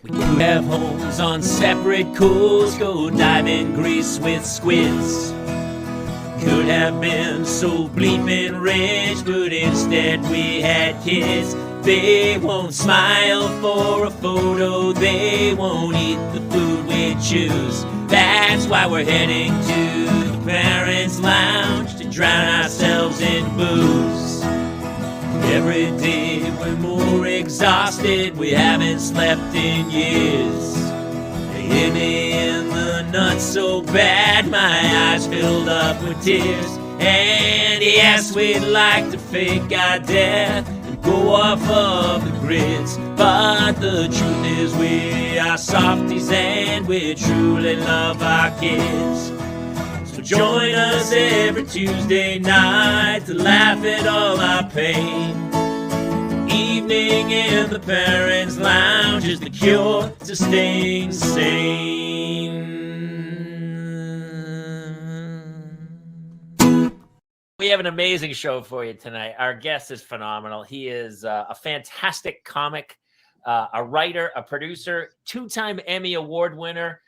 We could have homes on separate coasts, go dive in Greece with squids. Could have been so bleeping rich, but instead we had kids. They won't smile for a photo, they won't eat the food we choose. That's why we're heading to the parents' lounge to drown ourselves in booze. Every day we're more exhausted, we haven't slept in years. They hit me in the nuts so bad, my eyes filled up with tears. And yes, we'd like to fake our death and go off of the grids, but the truth is we are softies and we truly love our kids. So join us every Tuesday night to laugh at all our pain. Evening in the parents' lounge is the cure to staying sane. We have an amazing show for you tonight. Our guest is phenomenal. He is a fantastic comic, a writer, a producer, two-time Emmy Award winner.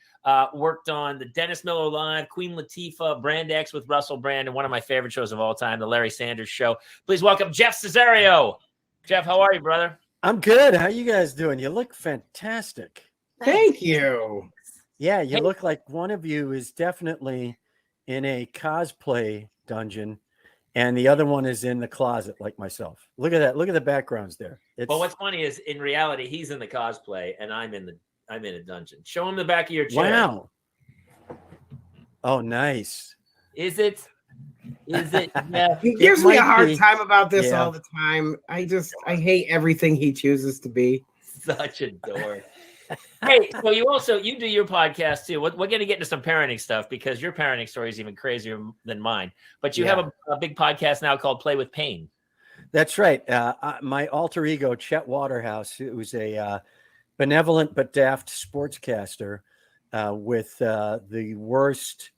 Worked on the Dennis Miller Live, Queen Latifah, Brand X with Russell Brand, and one of my favorite shows of all time, The Larry Sanders Show. Please welcome Jeff Cesario. Jeff, how are you, brother? I'm good. How you guys doing? You look fantastic. Thank you. Yeah, you look like one of you is definitely in a cosplay dungeon, and the other one is in the closet, like myself. Look at that. Look at the backgrounds there. Well, what's funny is, in reality, he's in the cosplay, and I'm in a dungeon. Show him the back of your chair. Wow. Oh, nice. Is it? Yeah. He gives me a hard time about this all the time. I hate everything he chooses to be. Such a dork. Hey, so you do your podcast too. We're going to get into some parenting stuff because your parenting story is even crazier than mine. But you have a big podcast now called Play with Pain. That's right. My alter ego, Chet Waterhouse, who's a benevolent but daft sportscaster with the worst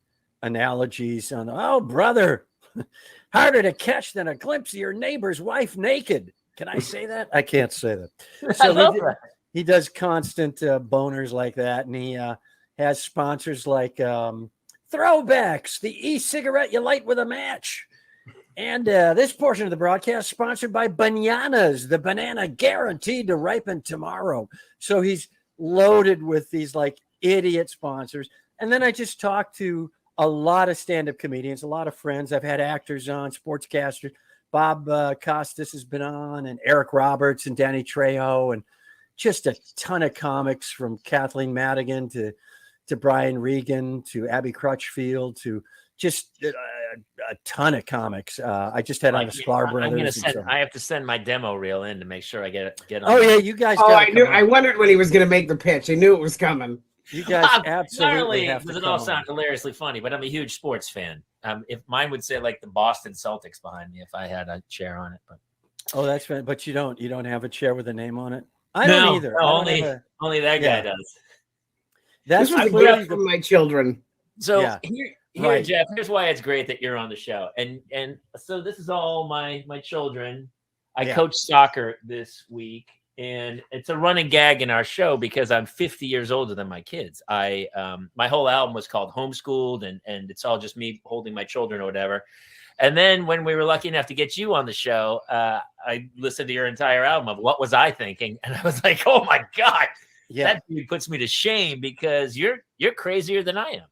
analogies on, oh, brother, harder to catch than a glimpse of your neighbor's wife naked. Can I say that? I can't say that. So he does constant boners like that, and he has sponsors like Throwbacks, the e-cigarette you light with a match. And this portion of the broadcast sponsored by Bananas, the banana guaranteed to ripen tomorrow. So he's loaded with these like idiot sponsors. And then I just talked to a lot of stand-up comedians, a lot of friends. I've had actors on, sportscasters. Bob Costas has been on, and Eric Roberts and Danny Trejo, and just a ton of comics from Kathleen Madigan to Brian Regan to Abby Crutchfield to just a ton of comics. I just had on the Sklar Brothers. I have to send my demo reel in to make sure I get on. Oh yeah, you guys. Oh, I knew. I wondered when he was going to make the pitch. I knew it was coming. You guys absolutely have to. Does it all sound hilariously funny? But I'm a huge sports fan. If mine would say like the Boston Celtics behind me if I had a chair on it. But that's fine. But you don't have a chair with a name on it. I don't either. No, only that guy does. This was a gift from my children. So here, Jeff, here's why it's great that you're on the show. And so this is all my children. I coach soccer this week, and it's a running gag in our show because I'm 50 years older than my kids. My whole album was called Homeschooled, and it's all just me holding my children or whatever. And then when we were lucky enough to get you on the show, I listened to your entire album of What Was I Thinking? And I was like, oh my God, that dude puts me to shame because you're crazier than I am.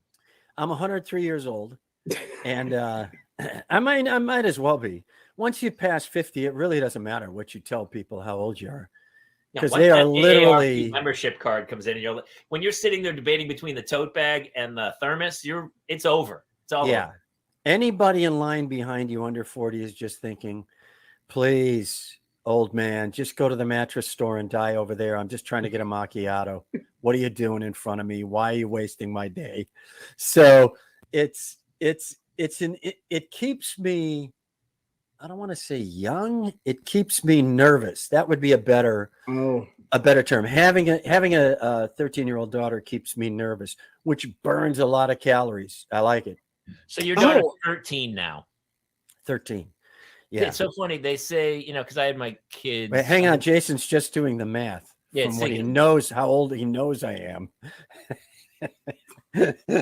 I'm 103 years old, and I might as well be. Once you pass 50, it really doesn't matter what you tell people how old you are, because they are literally. Membership card comes in, and when you're sitting there debating between the tote bag and the thermos, it's over. It's all over. Anybody in line behind you under 40 is just thinking, please, old man, just go to the mattress store and die over there. I'm just trying to get a macchiato. What are you doing in front of me? Why are you wasting my day? So it keeps me, I don't want to say young. It keeps me nervous. That would be a better term. Having a 13-year-old daughter keeps me nervous, which burns a lot of calories. I like it. So your daughter's 13 now. 13. Yeah. It's so funny. They say, because I had my kids. Wait, hang on. Jason's just doing the math Yeah, from what he sinking. knows, how old he knows I am.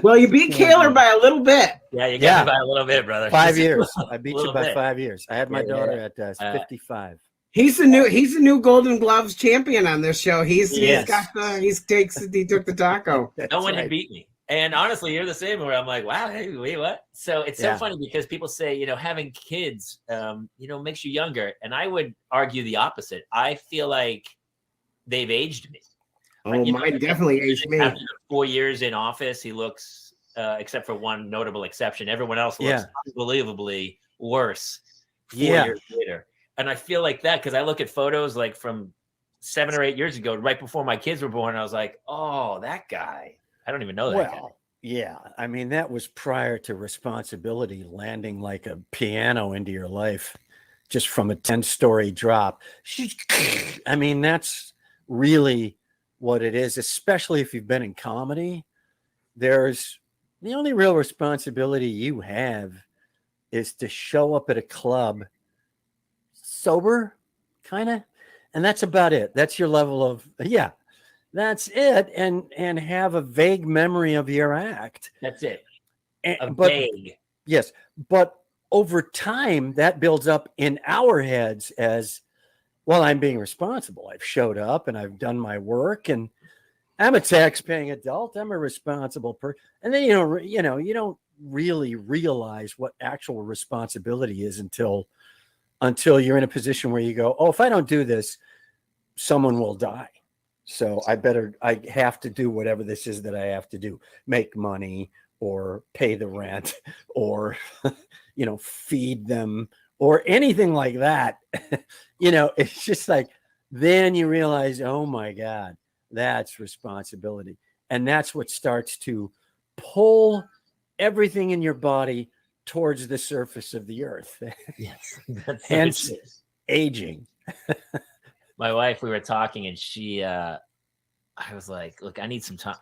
Well, you beat Kaler by a little bit. Yeah, you got me by a little bit, brother. 5 years. I beat you little by bit. 5 years. I had my daughter at 55. He's the new Golden Gloves champion on this show. He took the taco. No one had beat me. And honestly, you're the same where I'm like, wow, hey, wait, what? So it's so funny because people say, you know, having kids, you know, makes you younger. And I would argue the opposite. I feel like they've aged me. Oh, like, mine definitely aged me. After 4 years in office, he looks, except for one notable exception, everyone else looks unbelievably worse 4 years later. And I feel like that because I look at photos like from 7 or 8 years ago, right before my kids were born. I was like, oh, that guy. I don't even know that guy. Yeah. I mean, that was prior to responsibility landing like a piano into your life just from a 10-story drop. I mean, that's really what it is, especially if you've been in comedy. There's the only real responsibility you have is to show up at a club sober, kind of. And that's about it. That's your level of, that's it. And have a vague memory of your act. That's it. Vague. Yes. But over time, that builds up in our heads as, well, I'm being responsible. I've showed up and I've done my work and I'm a tax-paying adult. I'm a responsible person. And then, you don't really realize what actual responsibility is until you're in a position where you go, oh, if I don't do this, someone will die. So I have to do whatever this is that I have to do, make money or pay the rent or, feed them or anything like that. It's just like, then you realize, oh my God, that's responsibility. And that's what starts to pull everything in your body towards the surface of the earth. Yes. That's hence aging. My wife, we were talking and she, I was like, look, I need some time.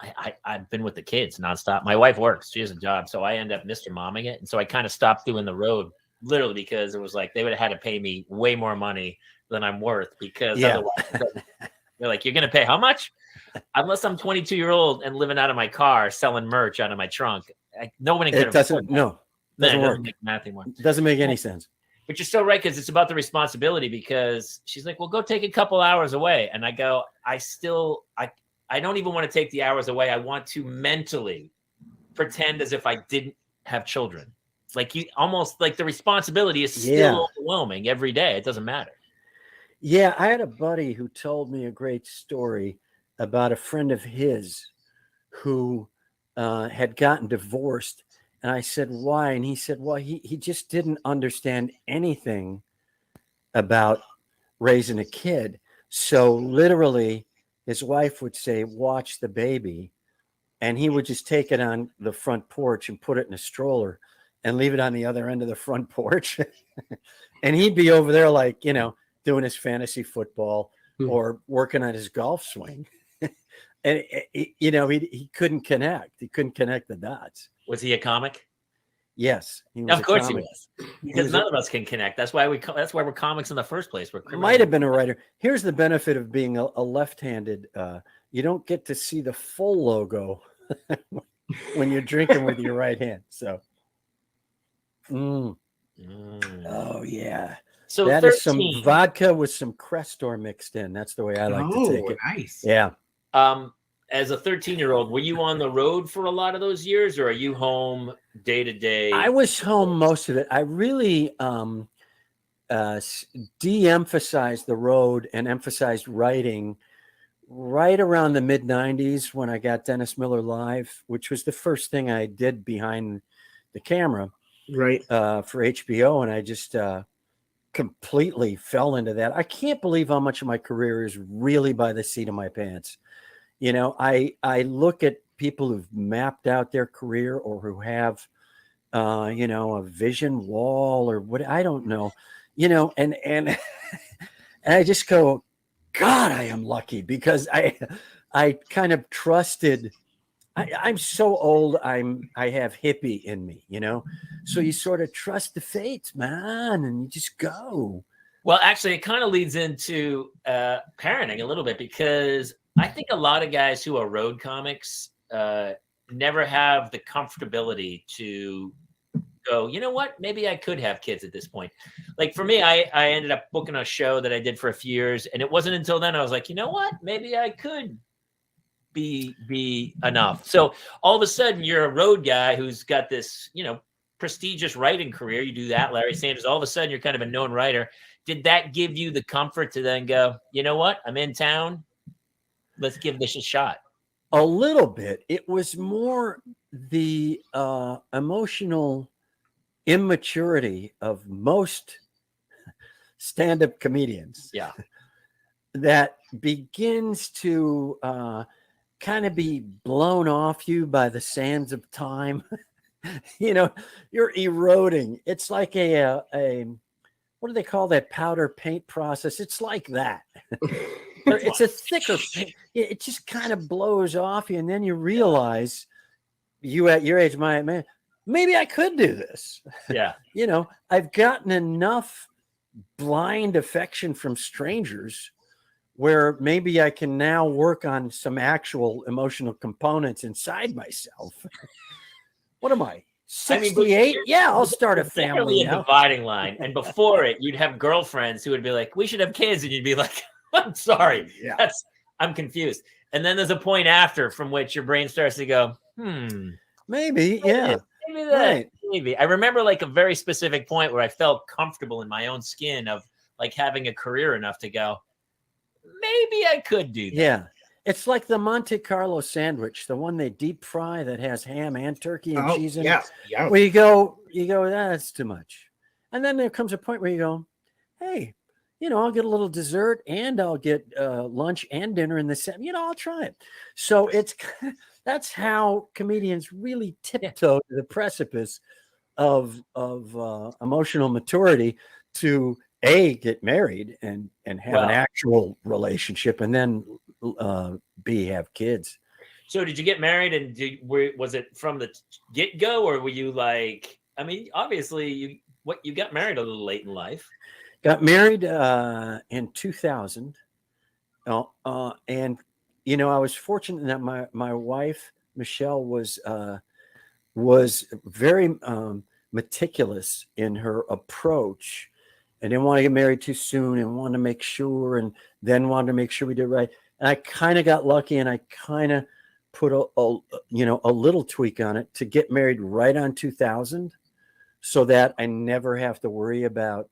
I've been with the kids nonstop. My wife works. She has a job. So I end up Mr. Momming it. And so I kind of stopped doing the road literally because it was like, they would have had to pay me way more money than I'm worth because otherwise they're like, you're going to pay how much? Unless I'm 22-year-old and living out of my car, selling merch out of my trunk. No one can doesn't work. Doesn't make any sense. But you're so right, because it's about the responsibility, because she's like, well, go take a couple hours away. And I go, I don't even want to take the hours away. I want to mentally pretend as if I didn't have children. Like you almost like the responsibility is still overwhelming every day. It doesn't matter. Yeah. I had a buddy who told me a great story about a friend of his who had gotten divorced. And I said, why? And he said, well, he just didn't understand anything about raising a kid. So literally his wife would say, watch the baby. And he would just take it on the front porch and put it in a stroller and leave it on the other end of the front porch. And he'd be over there, like, doing his fantasy football or working on his golf swing. And, he couldn't connect. He couldn't connect the dots. Was he a comic? Yes. Of course he was. Because none of us can connect. That's why we're comics in the first place. We're criminals. Might have been a writer. Here's the benefit of being a left-handed. You don't get to see the full logo when you're drinking with your right hand. So, oh yeah. So that 13. is some vodka with some Crestor mixed in. That's the way I like to take it. Nice. Yeah. As a 13-year-old, were you on the road for a lot of those years, or are you home day to day? I was home most of it. I really de-emphasized the road and emphasized writing right around the mid-90s when I got Dennis Miller Live, which was the first thing I did behind the camera, right? For HBO, and I just completely fell into that. I can't believe how much of my career is really by the seat of my pants. I look at people who've mapped out their career or who have, a vision wall or what, I don't know, and and I just go, God, I am lucky because I kind of trusted. I'm so old. I have hippie in me, so you sort of trust the fates, man, and you just go. Well, actually, it kind of leads into parenting a little bit, because I think a lot of guys who are road comics never have the comfortability to go, you know what, maybe I could have kids at this point. Like for me, I ended up booking a show that I did for a few years, and it wasn't until then I was like, you know what, maybe I could be enough. So all of a sudden you're a road guy who's got this, prestigious writing career. You do that, Larry Sanders. All of a sudden you're kind of a known writer. Did that give you the comfort to then go, you know what, I'm in town, let's give this a shot? A little bit. It was more the emotional immaturity of most stand-up comedians. Yeah. That begins to kind of be blown off you by the sands of time. You're eroding. It's like a what do they call that powder paint process? It's like that. It's a thicker paint. It just kind of blows off you, and then you realize, you at your age, man, maybe I could do this. Yeah. I've gotten enough blind affection from strangers where maybe I can now work on some actual emotional components inside myself. What am I, 68? Yeah, I'll start a family now. A dividing line. And before it, you'd have girlfriends who would be like, we should have kids. And you'd be like, I'm sorry. Yeah. I'm confused. And then there's a point after from which your brain starts to go, maybe. Yeah. Maybe that. Right. Maybe. I remember like a very specific point where I felt comfortable in my own skin of like having a career enough to go, maybe I could do that. Yeah. It's like the Monte Carlo sandwich, the one they deep fry that has ham and turkey and cheese in it. Yeah. Where you go, that's too much. And then there comes a point where you go, hey, I'll get a little dessert and I'll get lunch and dinner in the same, I'll try it. So that's how comedians really tiptoe to the precipice of emotional maturity to get married and have an actual relationship, and then have kids. So did you get married, and was it from the get-go, or were you like, obviously you got married a little late in life? Got married in 2000. And I was fortunate that my wife Michelle was very meticulous in her approach. I didn't want to get married too soon, and wanted to make sure, and then wanted to make sure we did right. And I kind of got lucky, and I kind of put a little tweak on it to get married right on 2000, so that I never have to worry about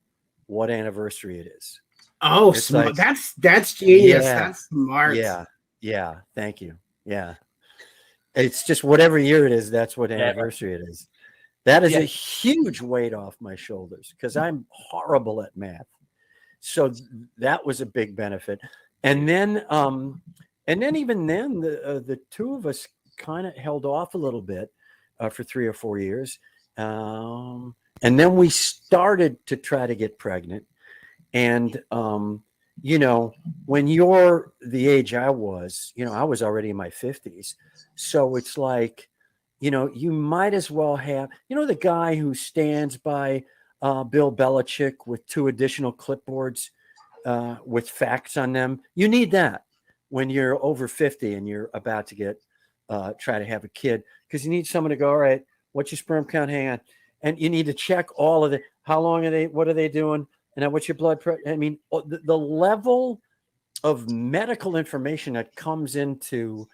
what anniversary it is. Oh, like, that's genius. Yeah, that's smart. Yeah. Thank you. Yeah. It's just whatever year it is, that's what anniversary it is. That is a huge weight off my shoulders because I'm horrible at math. So that was a big benefit. And then even then, the two of us kind of held off a little bit for 3 or 4 years. And then we started to try to get pregnant. And, when you're the age I was, I was already in my 50s. So it's like, you might as well have, the guy who stands by Bill Belichick with 2 additional clipboards with facts on them. You need that when you're over 50 and you're about to try to have a kid, because you need someone to go, all right, what's your sperm count? Hang on. And you need to check all of how long are they, what are they doing? And what's your blood pressure? The level of medical information that comes into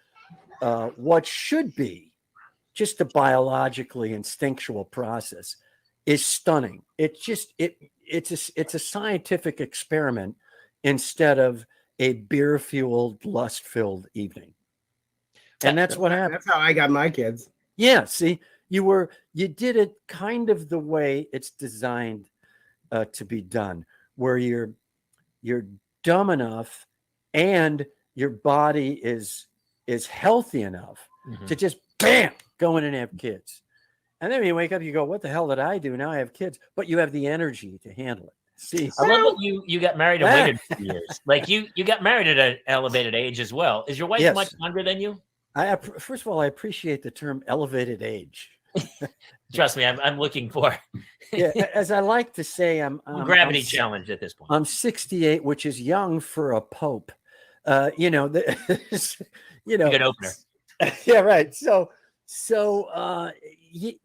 what should be just a biologically instinctual process is stunning. It's a scientific experiment instead of a beer-fueled, lust-filled evening. And that's what happened. That's how I got my kids. Yeah, see, you did it kind of the way it's designed to be done, where you're dumb enough and your body is healthy enough to just bam, go in and have kids. And then when you wake up, you go, what the hell did I do? Now I have kids, but you have the energy to handle it. See, I love that you got married and waited 2 years. Like you got married at an elevated age as well. Is your wife much younger than you? First of all, I appreciate the term elevated age. Trust me, I'm looking for. Yeah, as I like to say, I'm gravity challenged at this point. I'm 68, which is young for a pope. You know, Good opener. Yeah, right. So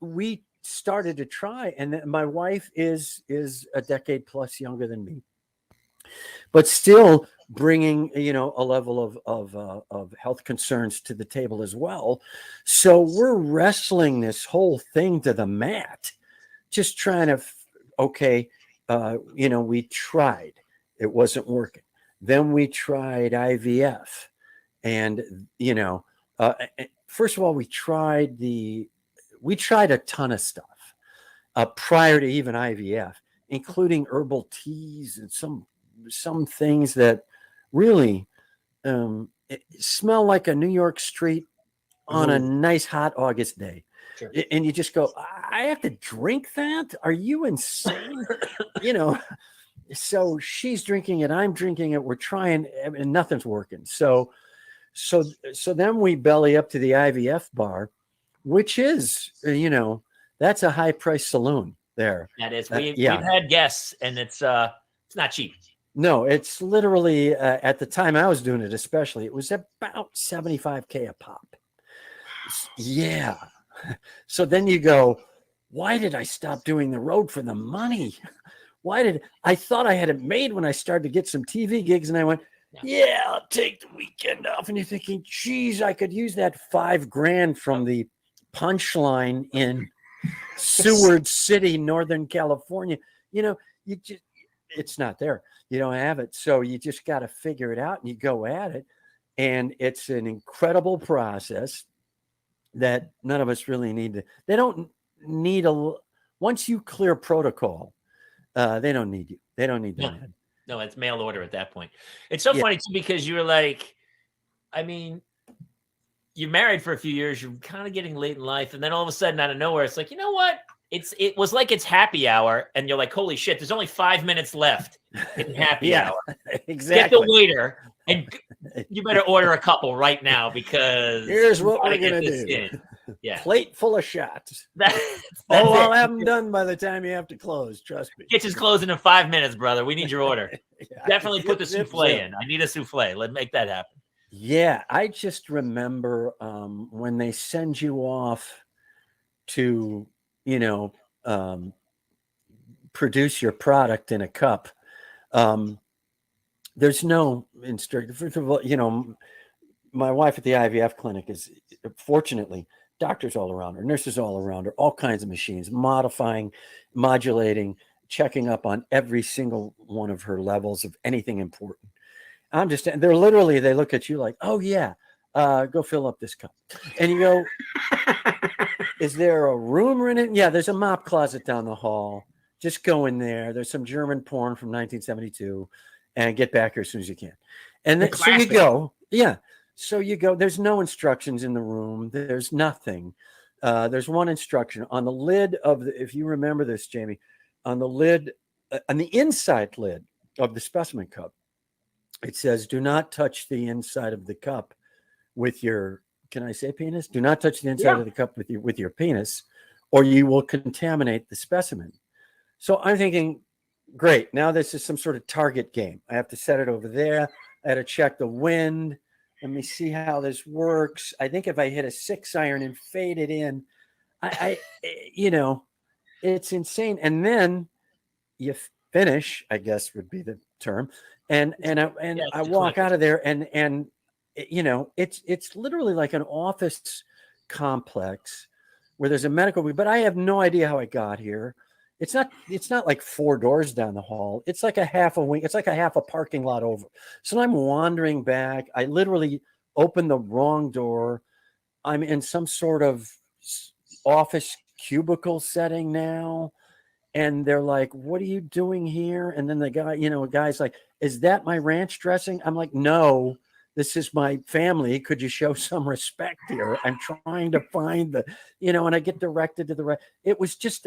we started to try, and my wife is a decade plus younger than me, but still bringing a level of health concerns to the table as well. So we're wrestling this whole thing to the mat, just trying to we tried, it wasn't working. Then we tried IVF, and first of all, we tried a ton of stuff prior to even IVF, including herbal teas and some things that really smell like a New York street on a nice hot August day. Sure. And you just go, I have to drink that? Are you insane? So she's drinking it, I'm drinking it, we're trying, and nothing's working. So then we belly up to the IVF bar, which is, that's a high price saloon there. That is, we've had guests, and it's not cheap. No, it's literally at the time I was doing it, especially, it was about $75K a pop. Yeah. So then you go, why did I stop doing the road for the money? I thought I had it made when I started to get some TV gigs, and I went, yeah, I'll take the weekend off. And you're thinking, geez, I could use that $5,000 from the Punchline in Seward City, Northern California. It's not there. You don't have it. So you just got to figure it out, and you go at it. And it's an incredible process that none of us really need they don't need once you clear protocol, they don't need you. They don't need that. No, it's mail order at that point. It's so funny too, because you're like, I mean, you're married for a few years, you're kind of getting late in life, and then all of a sudden, out of nowhere, it's like, you know what? It was like it's happy hour, and you're like, holy shit, there's only 5 minutes left in happy hour. Exactly. Get the waiter, and you better order a couple right now, because here's what we're gonna do. Yeah, plate full of shots. I'll have them done by the time you have to close. Trust me. Kitchen's closing in 5 minutes, brother. We need your order. Definitely put the souffle in. I need a souffle. Let's make that happen. Yeah, I just remember when they send you off to, produce your product in a cup. There's no instruction. First of all, my wife at the IVF clinic is, fortunately, doctors all around her, nurses all around her, all kinds of machines, modifying, modulating, checking up on every single one of her levels of anything important. They look at you like, oh yeah, go fill up this cup. And you go, is there a room in it? Yeah, there's a mop closet down the hall. Just go in there. There's some German porn from 1972, and get back here as soon as you can. And then, so you go, yeah. So you go, there's no instructions in the room. There's nothing. There's one instruction on the lid if you remember this, Jamie, on the lid, on the inside lid of the specimen cup, it says, do not touch the inside of the cup with your, can I say penis? Do not touch the inside of the cup with your penis, or you will contaminate the specimen. So I'm thinking, great. Now this is some sort of target game. I have to set it over there. I had to check the wind. Let me see how this works. I think if I hit a 6-iron and fade it in, it's insane. And then you finish, I guess would be the term. And I walk out of there, and it's literally like an office complex where there's a medical, but I have no idea how I got here. It's not like 4 doors down the hall. It's like a half a wing. It's like a half a parking lot over. So I'm wandering back. I literally opened the wrong door. I'm in some sort of office cubicle setting now. And they're like, what are you doing here? And then the guy, a guy's like, is that my ranch dressing? I'm like, no, this is my family. Could you show some respect here? I'm trying to find and I get directed to the right. It was just,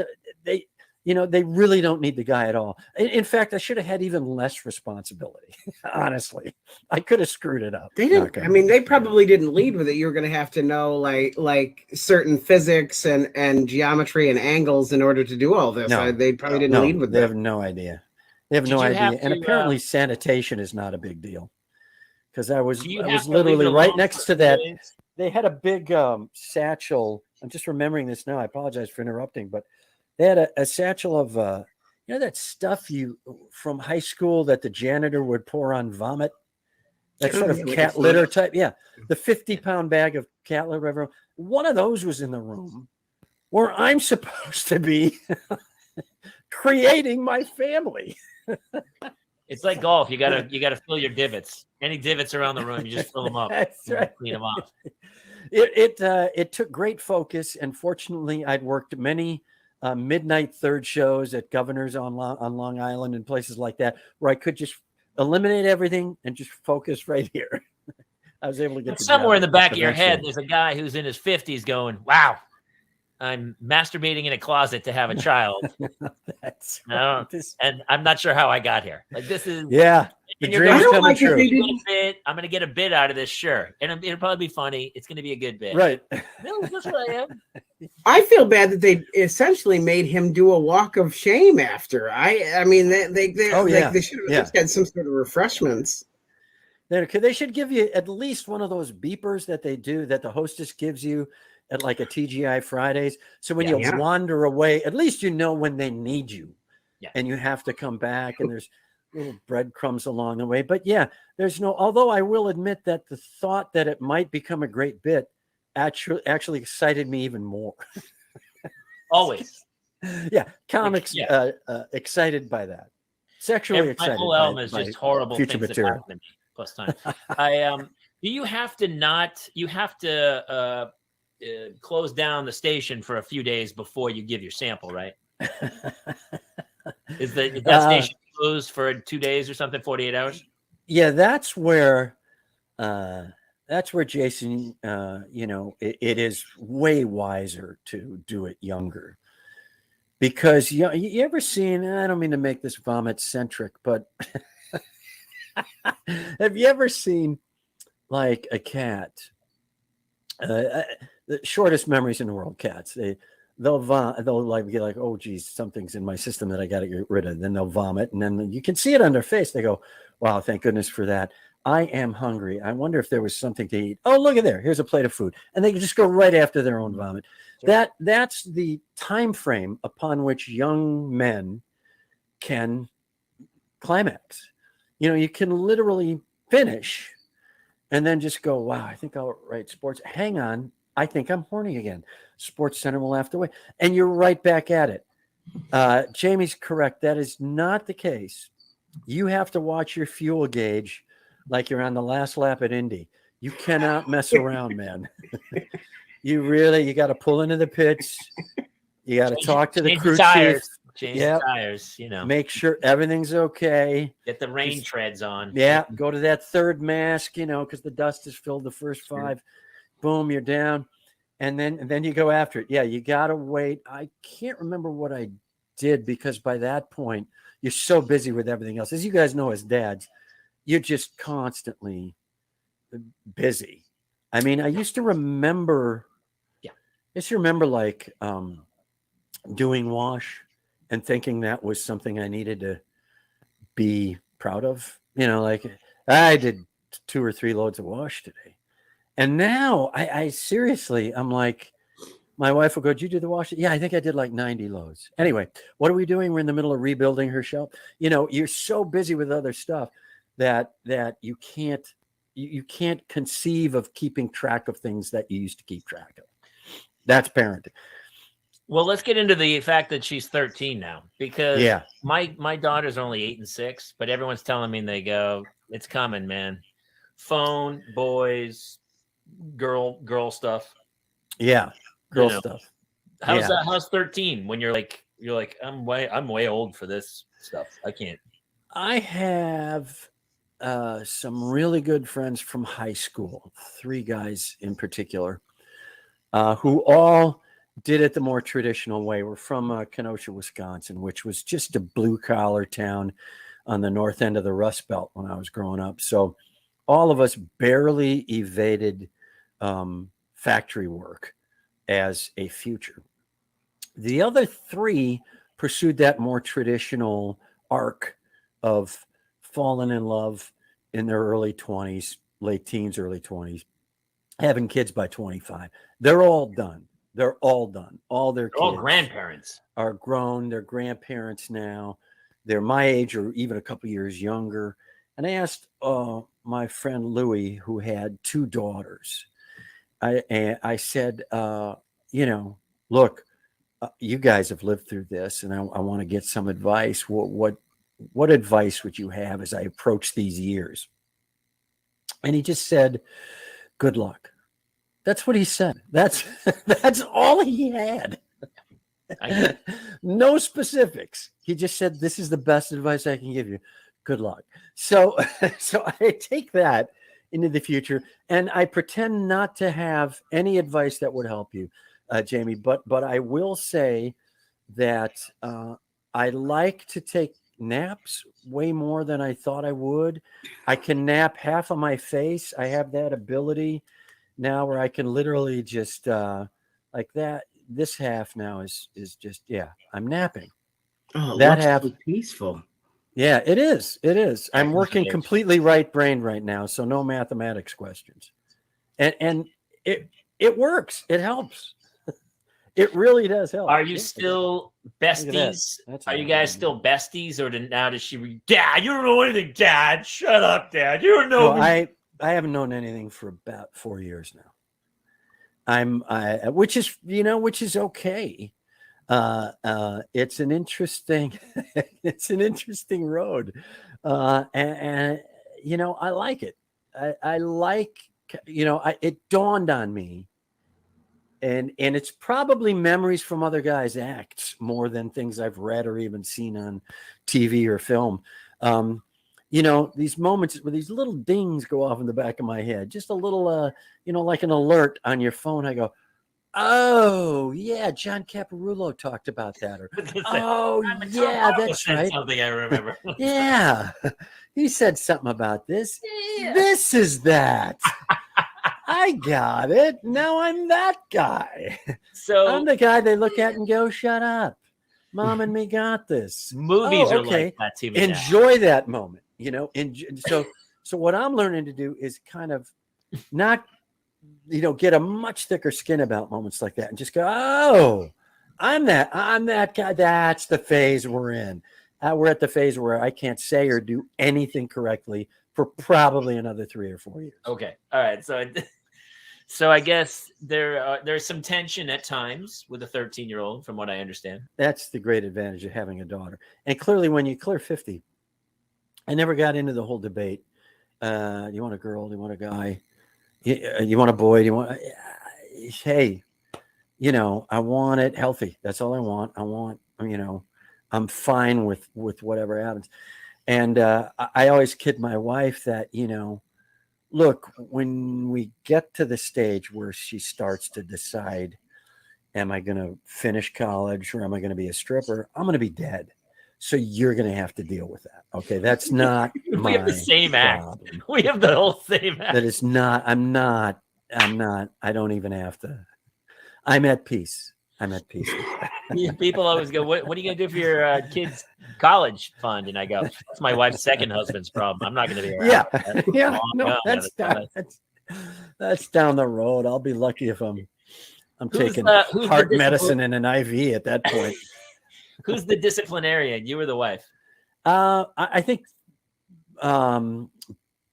they really don't need the guy at all. In fact, I should have had even less responsibility. Honestly, I could have screwed it up. They didn't. I mean, they probably didn't lead with it. You're going to have to know like certain physics and geometry and angles in order to do all this. They probably didn't lead with that. They have no idea. They have no idea. And apparently, sanitation is not a big deal. Because I was literally right next to that. They had a big satchel. I'm just remembering this now. I apologize for interrupting, but they had a satchel of, that stuff from high school that the janitor would pour on vomit, that sort of cat litter type. Yeah. The 50-pound bag of cat litter. One of those was in the room where I'm supposed to be creating my family. It's like golf. You gotta fill your divots. Any divots around the room, you just fill them up. That's right. Clean them off. It took great focus, and fortunately, I'd worked many midnight third shows at Governor's on Long Island and places like that, where I could just eliminate everything and just focus right here. I was able to get somewhere in the back of your head. There's a guy who's in his 50s going, "Wow, I'm masturbating in a closet to have a child." That's right. And I'm not sure how I got here. Like this is the dream's coming true. I'm going to get a bit out of this, sure, and it'll probably be funny. It's going to be a good bit, right? That's what I am. I feel bad that they essentially made him do a walk of shame after. I mean, they should have had some sort of refreshments. They should give you at least one of those beepers that they do that the hostess gives you at like a TGI Fridays. So when you wander away, at least when they need you, and you have to come back, and there's little breadcrumbs along the way. But although I will admit that the thought that it might become a great bit actually excited me even more. Always. Yeah. Comics, excited by that. Sexually excited. My whole album is just horrible future things material. that happen to me plus time. Do you have to close down the station for a few days before you give your sample, right? Is that station closed for 2 days or something, 48 hours? Yeah, that's where Jason, it is way wiser to do it younger. Because you ever seen, I don't mean to make this vomit centric, but have you ever seen like a cat? The shortest memories in the world, cats. They'll like be like, oh geez, something's in my system that I got to get rid of. Then they'll vomit, and then you can see it on their face. They go, wow, thank goodness for that. I am hungry. I wonder if there was something to eat. Oh, look at there. Here's a plate of food. And they can just go right after their own vomit. Sure. That's the time frame upon which young men can climax. You can literally finish and then just go, wow, I think I'll write sports. Hang on. I think I'm horny again. Sports Center will have to wait. And you're right back at it. Jamie's correct. That is not the case. You have to watch your fuel gauge like you're on the last lap at Indy. You cannot mess around, man. You got to pull into the pits. You got to talk to the crew chief. Change the tires, Make sure everything's okay. Get the rain treads on. Yeah, go to that third mask, because the dust has filled the first five. Boom, you're down. And then you go after it. Yeah, you got to wait. I can't remember what I did because by that point, you're so busy with everything else. As you guys know, as dads, you're just constantly busy. I mean, I used to remember like doing wash and thinking that was something I needed to be proud of. Like I did 2 or 3 loads of wash today. And now I seriously, I'm like, my wife will go, did you do the wash? Yeah, I think I did like 90 loads. Anyway, what are we doing? We're in the middle of rebuilding her shelf. You're so busy with other stuff that you can't conceive of keeping track of things that you used to keep track of. That's parenting. Well, let's get into the fact that she's 13 now, because my daughter's only 8 and 6, but everyone's telling me, they go, it's coming, man. Phone, boys, girl stuff. Yeah. Girl stuff. How's 13 when you're like, I'm way old for this stuff. I can't. I have some really good friends from high school, 3 guys in particular, who all did it the more traditional way. We're from Kenosha, Wisconsin, which was just a blue-collar town on the north end of the Rust Belt when I was growing up. So all of us barely evaded factory work as a future. The other three pursued that more traditional arc of falling in love in their early 20s, late teens, early 20s, having kids by 25. They're all done. They're all done. All their kids all grandparents are grown. They're grandparents now. They're my age or even a couple years younger. And I asked my friend Louie, who had two daughters, I said, look, you guys have lived through this, and I want to get some advice. What advice would you have as I approach these years? And he just said, good luck. That's what he said. That's all he had. No specifics. He just said, this is the best advice I can give you. Good luck. So I take that into the future, and I pretend not to have any advice that would help you, Jamie, but I will say that I like to take naps way more than I thought I would. I can nap half of my face. I have that ability now where I can literally just like that. This half now is just, I'm napping. Oh, that half is peaceful. Yeah, it is. It is. I'm working completely right-brained right now, so no mathematics questions. And it works. It helps. It really does help. Are you still besties? Are you guys still besties, or now does she? Dad, you don't know anything. Dad, shut up, Dad. You don't know. No, I haven't known anything for about 4 years now. Which is okay. It's an interesting road, and I like it. I like, it dawned on me. And it's probably memories from other guys' acts more than things I've read or even seen on TV or film. These moments where these little dings go off in the back of my head, just a little, like an alert on your phone. I go, oh yeah, John Caparulo talked about that. Or, oh yeah, that's right. Something I remember. Yeah, he said something about this. Yeah. This is that. I got it. Now I'm that guy. So I'm the guy they look at and go, shut up. Mom and me got this. Movies are like that to me. Enjoy that moment. So what I'm learning to do is kind of not, get a much thicker skin about moments like that and just go, oh, I'm that guy. That's the phase we're in. We're at the phase where I can't say or do anything correctly for probably another 3 or 4 years. Okay. All right. So I guess there's some tension at times with a 13-year-old, from what I understand. That's the great advantage of having a daughter. And clearly, when you clear 50, I never got into the whole debate. Do you want a girl? Do you want a guy? You want a boy? Do you want? Hey, I want it healthy. That's all I want. I'm fine with whatever happens. And I always kid my wife that, look, when we get to the stage where she starts to decide, am I going to finish college or am I going to be a stripper? I'm going to be dead. So you're going to have to deal with that. Okay. That's not we have the same problem. Act. We have the whole same act. That is not, I'm not, I don't even have to. I'm at peace. People always go, what are you going to do for your kids' college fund? And I go, it's my wife's second husband's problem. I'm not going to be around. Yeah. No, that's down the road. I'll be lucky if I'm taking heart medicine and an IV at that point. Who's the disciplinarian? You or the wife? I think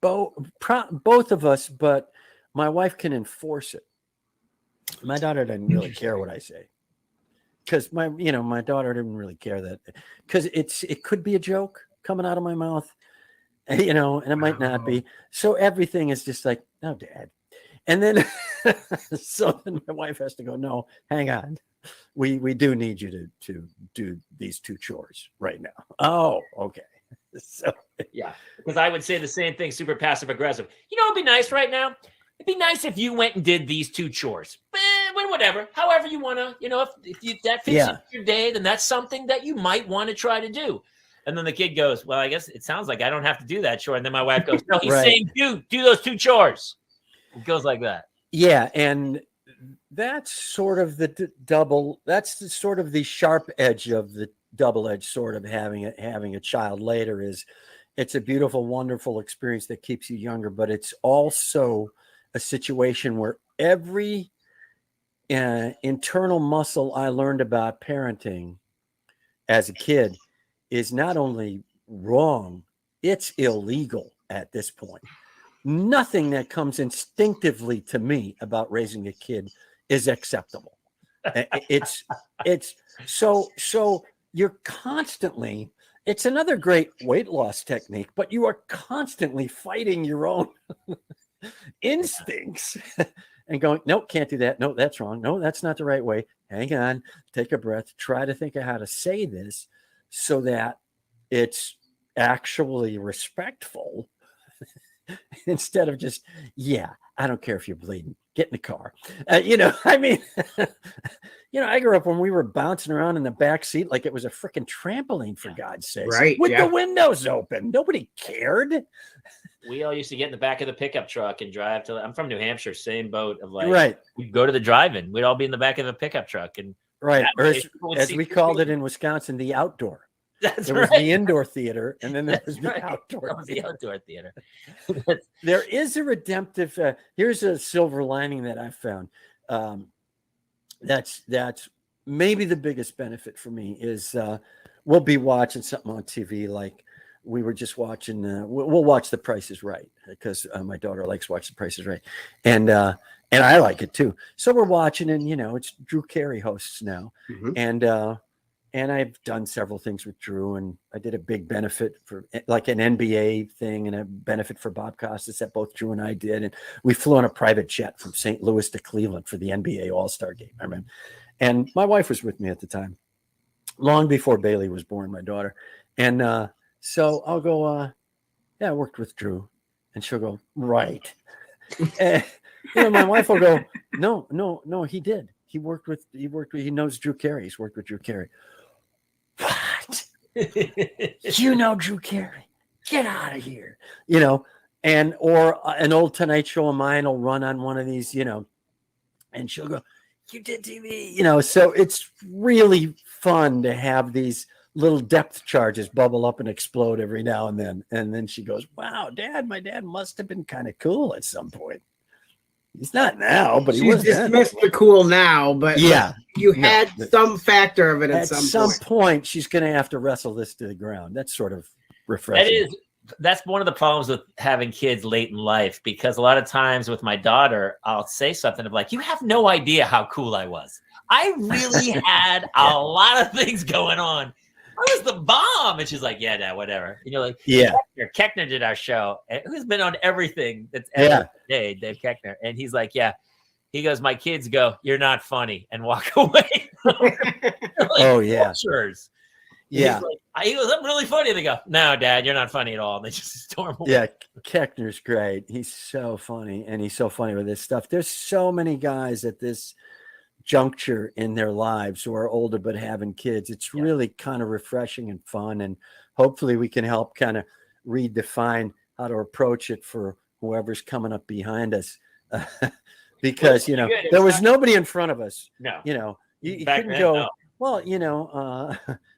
both of us, but my wife can enforce it. My daughter doesn't really care what I say. Because my daughter didn't really care that, because it could be a joke coming out of my mouth, and it might not be. So everything is just like, no, Dad. And then, so then my wife has to go, no, hang on. We do need you to do these 2 chores right now. Oh, okay. So yeah, because I would say the same thing, super passive aggressive. It'd be nice right now. It'd be nice if you went and did these 2 chores. whatever, however you want to, if that fits in your day, then that's something that you might want to try to do. And then the kid goes, well, I guess it sounds like I don't have to do that chore. And then my wife goes, no, he's saying do those 2 chores. It goes like that. Yeah. And that's sort of the sort of the sharp edge of the double-edged sword of having a child later. Is it's a beautiful, wonderful experience that keeps you younger, but it's also a situation where every internal muscle I learned about parenting as a kid is not only wrong, it's illegal at this point. Nothing that comes instinctively to me about raising a kid is acceptable. It's so you're constantly, it's another great weight loss technique, but you are constantly fighting your own instincts and going, no, can't do that. No, that's wrong. No, that's not the right way. Hang on, take a breath, try to think of how to say this so that it's actually respectful instead of just, yeah, I don't care if you're bleeding, get in the car. I mean, I grew up when we were bouncing around in the back seat like it was a freaking trampoline, for God's sake, right? With the windows open. Nobody cared. We all used to get in the back of the pickup truck and drive to, I'm from New Hampshire, same boat of like, right. We'd go to the drive-in. We'd all be in the back of a pickup truck. And right. Or as we called it in Wisconsin, the outdoor. There was the indoor theater, and then there was the outdoor theater. The outdoor theater. There is a redemptive. Here's a silver lining that I found. That's maybe the biggest benefit for me is we'll be watching something on TV. Like we were just watching. We'll watch The Price is Right because my daughter likes watching The Price is Right, and I like it too. So we're watching, and it's Drew Carey hosts now, and I've done several things with Drew, and I did a big benefit for like an NBA thing and a benefit for Bob Costas that both Drew and I did. And we flew on a private jet from St. Louis to Cleveland for the NBA All-Star game. I remember. And my wife was with me at the time, long before Bailey was born, my daughter. And so I'll go, I worked with Drew. And she'll go, right. And, my wife will go, no, he did. He knows Drew Carey. He's worked with Drew Carey. What? You know Drew Carey? Get out of here. Or an old Tonight Show of mine will run on one of these, and she'll go, you did TV, so it's really fun to have these little depth charges bubble up and explode every now and then. And then she goes, wow, my dad must have been kind of cool at some point. He's not now, but he was. She's dismissed the cool now, but yeah, you had some factor of it at some point. She's going to have to wrestle this to the ground. That's sort of refreshing. That's one of the problems with having kids late in life, because a lot of times with my daughter, I'll say something of like, you have no idea how cool I was. I really had a lot of things going on. I was the bomb. And she's like, yeah, Dad, whatever. And you're like, yeah. Keckner did our show. And who's been on everything that's ever made, Dave Keckner. And he's like, yeah. He goes, my kids go, you're not funny, and walk away. Like, oh, yeah. Vultures. Yeah. He goes, I'm really funny. And they go, no, Dad, you're not funny at all. And they just storm away. Yeah, Keckner's great. He's so funny. And he's so funny with this stuff. There's so many guys at this juncture in their lives who are older but having kids. It's really kind of refreshing and fun, and hopefully we can help kind of redefine how to approach it for whoever's coming up behind us. Because there was nobody in front of us. No, you couldn't go. Well,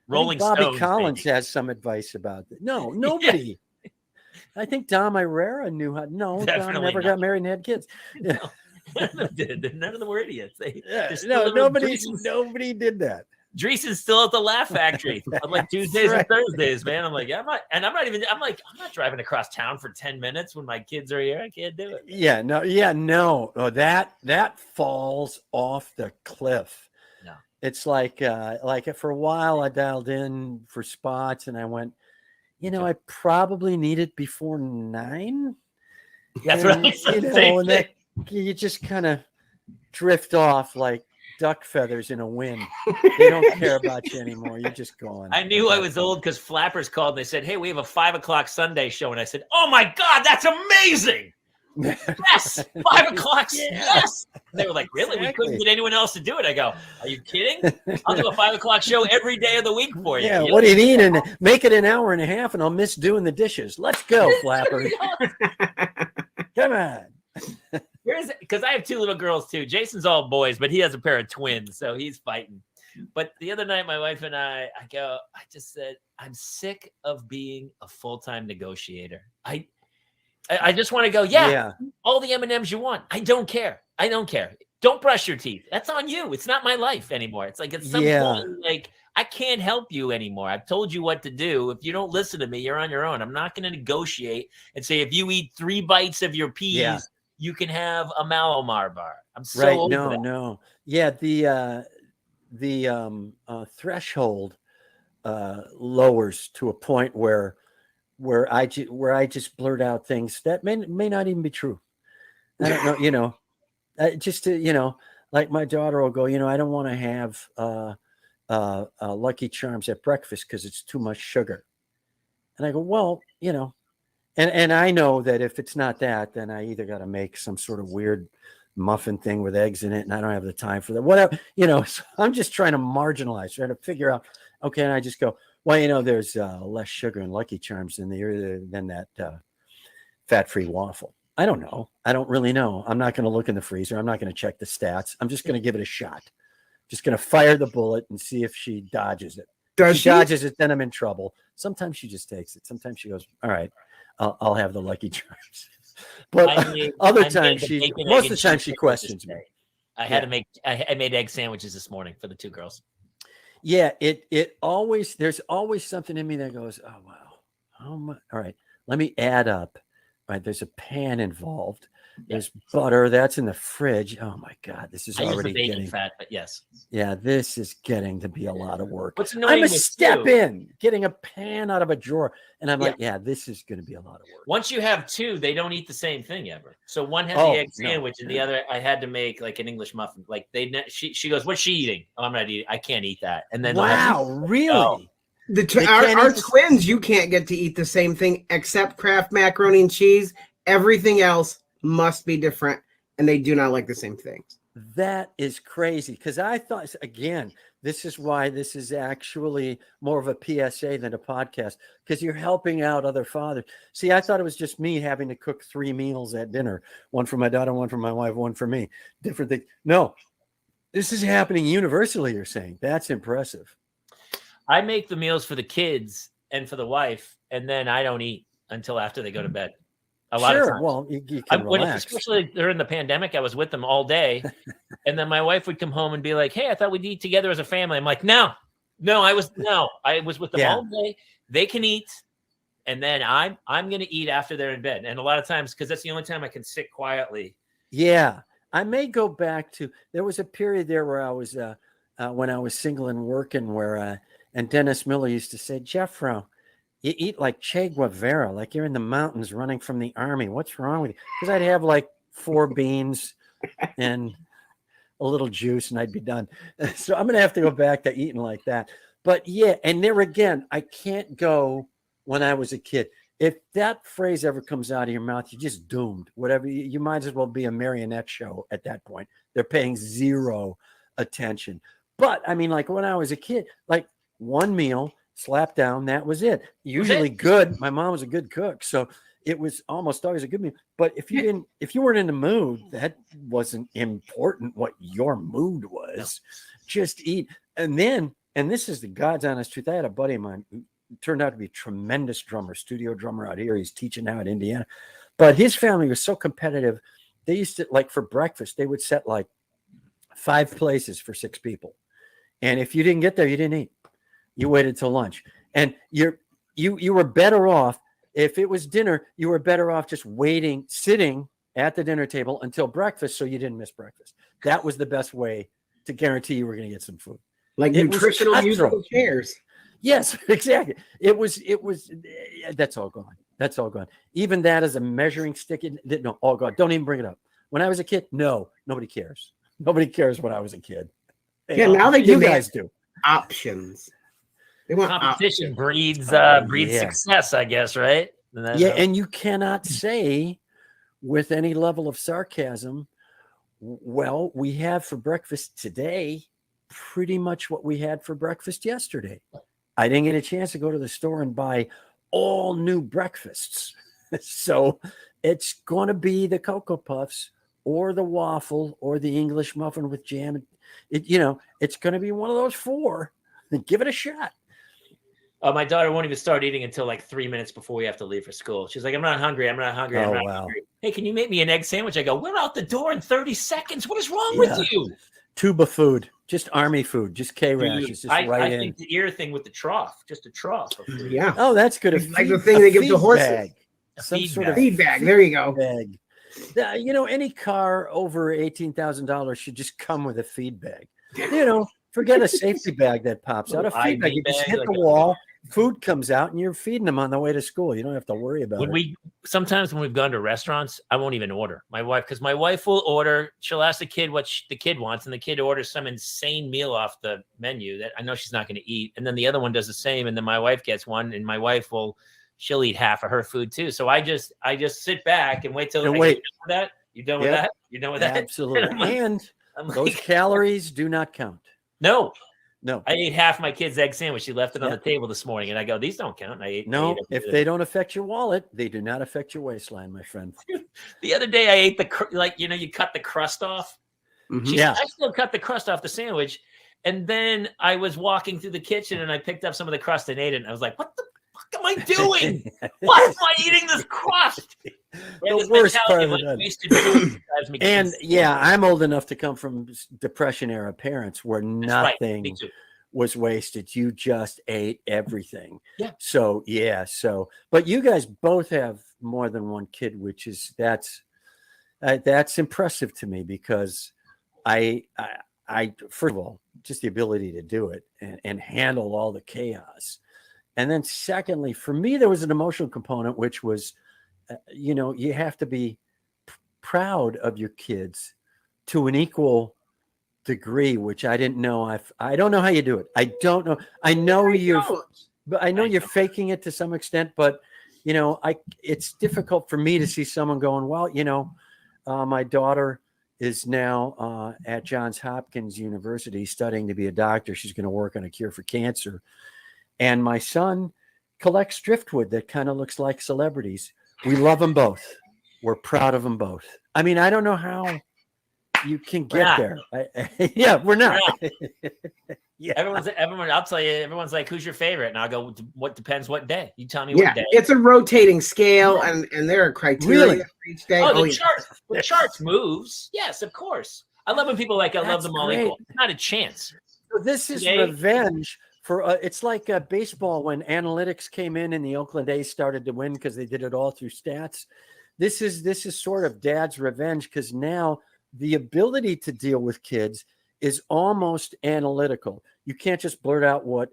Rolling Bobby Stones, Collins has some advice about it. No, nobody. I think Dom Irrera knew how. No, Dom never got married and had kids. No. None of them did. None of them were idiots. Nobody did that. Dreesen's still at the Laugh Factory on like Tuesdays and Thursdays, man. I'm like, I'm not driving across town for 10 minutes when my kids are here. I can't do it. No. Oh, that falls off the cliff. No, it's like for a while I dialed in for spots and I went, I probably need it before 9. That's right. You just kind of drift off like duck feathers in a wind. They don't care about you anymore. You're just going. I knew I was old because Flappers called and they said, hey, we have a 5 o'clock Sunday show. And I said, oh my God, that's amazing. Yes, 5 o'clock. Yeah. Yes. And they were like, really? Exactly. We couldn't get anyone else to do it. I go, are you kidding? I'll do a 5 o'clock show every day of the week for you. Yeah, what do you need? And make it an hour and a half, and I'll miss doing the dishes. Let's go, Flapper. Come on. Because I have 2 little girls too. Jason's all boys, but he has a pair of twins, so he's fighting. But the other night, my wife and I just said, I'm sick of being a full-time negotiator. I just want to go, all the M&Ms you want. I don't care. Don't brush your teeth. That's on you. It's not my life anymore. It's like at some point, like I can't help you anymore. I've told you what to do. If you don't listen to me, you're on your own. I'm not going to negotiate and say, if you eat 3 bites of your peas, you can have a Malomar bar. I'm so over that. No. Yeah, the threshold lowers to a point where I just blurt out things that may not even be true. I don't know, just to, like my daughter will go, I don't want to have Lucky Charms at breakfast because it's too much sugar. And I go, well, and I know that if it's not that, then I either got to make some sort of weird muffin thing with eggs in it, and I don't have the time for that. Whatever, so I'm just trying to marginalize, trying to figure out. Okay, and I just go, well, there's less sugar in Lucky Charms than that fat-free waffle. I don't know. I don't really know. I'm not going to look in the freezer. I'm not going to check the stats. I'm just going to give it a shot. Just going to fire the bullet and see if she dodges it. If she dodges it, then I'm in trouble. Sometimes she just takes it. Sometimes she goes, all right, I'll have the Lucky Charms. But other times most of the time she questions me. I made egg sandwiches this morning for the 2 girls. Yeah, there's always something in me that goes, oh wow, all right, let me add up. Right, there's a pan involved. There's butter that's in the fridge. Oh my God, this is already getting fat. But yes, yeah, this is getting to be a lot of work. I'm a step in getting a pan out of a drawer, and I'm like, yeah, this is going to be a lot of work. Once you have 2, they don't eat the same thing ever. So one had the egg sandwich, and the other I had to make like an English muffin. Like she goes, "What's she eating?" Oh, I'm not eating. I can't eat that. And then really. Oh. Our twins, you can't get to eat the same thing except Kraft macaroni and cheese. Everything else must be different, and they do not like the same things. That is crazy, because I thought, again, this is why this is actually more of a PSA than a podcast, because you're helping out other fathers. See, I thought it was just me having to cook 3 meals at dinner, one for my daughter, one for my wife, one for me. Different thing. No, this is happening universally, you're saying. That's impressive. I make the meals for the kids and for the wife, and then I don't eat until after they go to bed. A lot of times. Well, you can relax. Especially during the pandemic, I was with them all day, and then my wife would come home and be like, "Hey, I thought we'd eat together as a family." I'm like, "No, I was with them all day. They can eat, and then I'm going to eat after they're in bed." And a lot of times, because that's the only time I can sit quietly. Yeah, I may go back to. There was a period there where I was when I was single and working, where and Dennis Miller used to say, "Jeffro, you eat like Che Guevara, like you're in the mountains running from the army. What's wrong with you?" Because I'd have like 4 beans and a little juice and I'd be done. So I'm going to have to go back to eating like that. But yeah, and there again, I can't go when I was a kid. If that phrase ever comes out of your mouth, you're just doomed. Whatever, you might as well be a marionette show at that point. They're paying 0 attention. But I mean, like when I was a kid, like 1 meal, slap down, that was it. Usually good. My mom was a good cook, so it was almost always a good meal. But if you weren't in the mood, that wasn't important what your mood was. No. Just eat. And this is the God's honest truth. I had a buddy of mine who turned out to be a tremendous drummer, studio drummer out here. He's teaching now at Indiana. But his family was so competitive. They used to, like for breakfast, they would set like 5 places for 6 people. And if you didn't get there, you didn't eat. You waited till lunch, and you were better off if it was dinner. You were better off just sitting at the dinner table until breakfast, so you didn't miss breakfast. That was the best way to guarantee you were going to get some food. Like nutritional musical chairs. Yes, exactly. It was. That's all gone. That's all gone. Even that as a measuring stick. No, all gone. Don't even bring it up. When I was a kid, no, nobody cares. Nobody cares when I was a kid. Now they do. You guys do options. They want competition breeds success, I guess, right? And you cannot say with any level of sarcasm, well, we have for breakfast today pretty much what we had for breakfast yesterday. I didn't get a chance to go to the store and buy all new breakfasts. So it's going to be the Cocoa Puffs or the waffle or the English muffin with jam. It's going to be one of those four. Give it a shot. My daughter won't even start eating until like 3 minutes before we have to leave for school. She's like, I'm not hungry. I'm not hungry. I'm not hungry. Hey, can you make me an egg sandwich? I go, we're out the door in 30 seconds. What is wrong with you? Tuba food, just army food, just K-Rash. I think the ear thing with the trough, just a trough. Yeah. Oh, that's good. Like the thing they give to horses. Bag. Some sort of feed bag. There you go. Bag. Any car over $18,000 should just come with a feed bag. Forget a safety bag that pops out. A feed bag. You just hit the wall. Food comes out and you're feeding them on the way to school. You don't have to worry about it. Sometimes when we've gone to restaurants, I won't even order. My wife will order. She'll ask the kid what the kid wants, and the kid orders some insane meal off the menu that I know she's not going to eat. And then the other one does the same, and then my wife gets one, and my wife she'll eat half of her food too. So I just sit back and wait till you done with that. You done with that? You done with that? Absolutely. And those calories do not count. No, I ate half my kid's egg sandwich. She left it on the table this morning, and I go, "These don't count." I ate if they don't affect your wallet, they do not affect your waistline, my friend. The other day, I ate you cut the crust off. Mm-hmm. I still cut the crust off the sandwich, and then I was walking through the kitchen, and I picked up some of the crust and ate it. And I was like, "What the fuck am I doing? Why am I eating this crust?" The worst part of it. And I'm old enough to come from Depression era parents where nothing was wasted. You just ate everything. Yeah. So but you guys both have more than one kid, which is that's impressive to me because I first of all, just the ability to do it and handle all the chaos. And then secondly, for me, there was an emotional component, which was, you have to be proud of your kids to an equal degree, which I didn't know. I don't know how you do it. I don't know. I know you're faking it to some extent, but it's difficult for me to see someone going, well, my daughter is now at Johns Hopkins University studying to be a doctor. She's going to work on a cure for cancer. And my son collects driftwood that kind of looks like celebrities. We love them both. We're proud of them both. I mean, I don't know how you can get there. We're not. Yeah. Everyone, I'll tell you, everyone's like, who's your favorite? And I'll go, what depends what day. You tell me what day. It's a rotating scale, and there are criteria for each day. The charts moves. Yes, of course. I love when people I love them all equal. Not a chance. So this is revenge. It's like baseball when analytics came in and the Oakland A's started to win because they did it all through stats. This is sort of dad's revenge because now the ability to deal with kids is almost analytical. You can't just blurt out what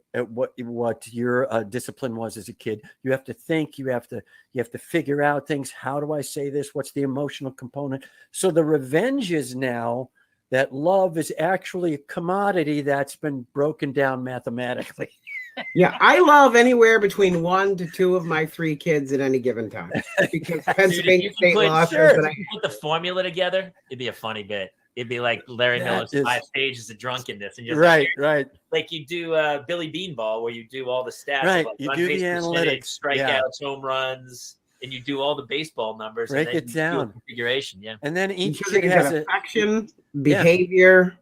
your discipline was as a kid. You have to think. You have to figure out things. How do I say this? What's the emotional component? So the revenge is now that love is actually a commodity that's been broken down mathematically. Yeah, I love anywhere between 1 to 2 of my 3 kids at any given time. Because Pennsylvania state law says that put the formula together, it'd be a funny bit. It'd be like Larry Miller's 5 stages of drunkenness, and you're right. Like you do Billy Beanball, where you do all the stats, right? Like you do the analytics, strikeouts, home runs, and you do all the baseball numbers. Break it down, configuration, and then each kid has action, behavior.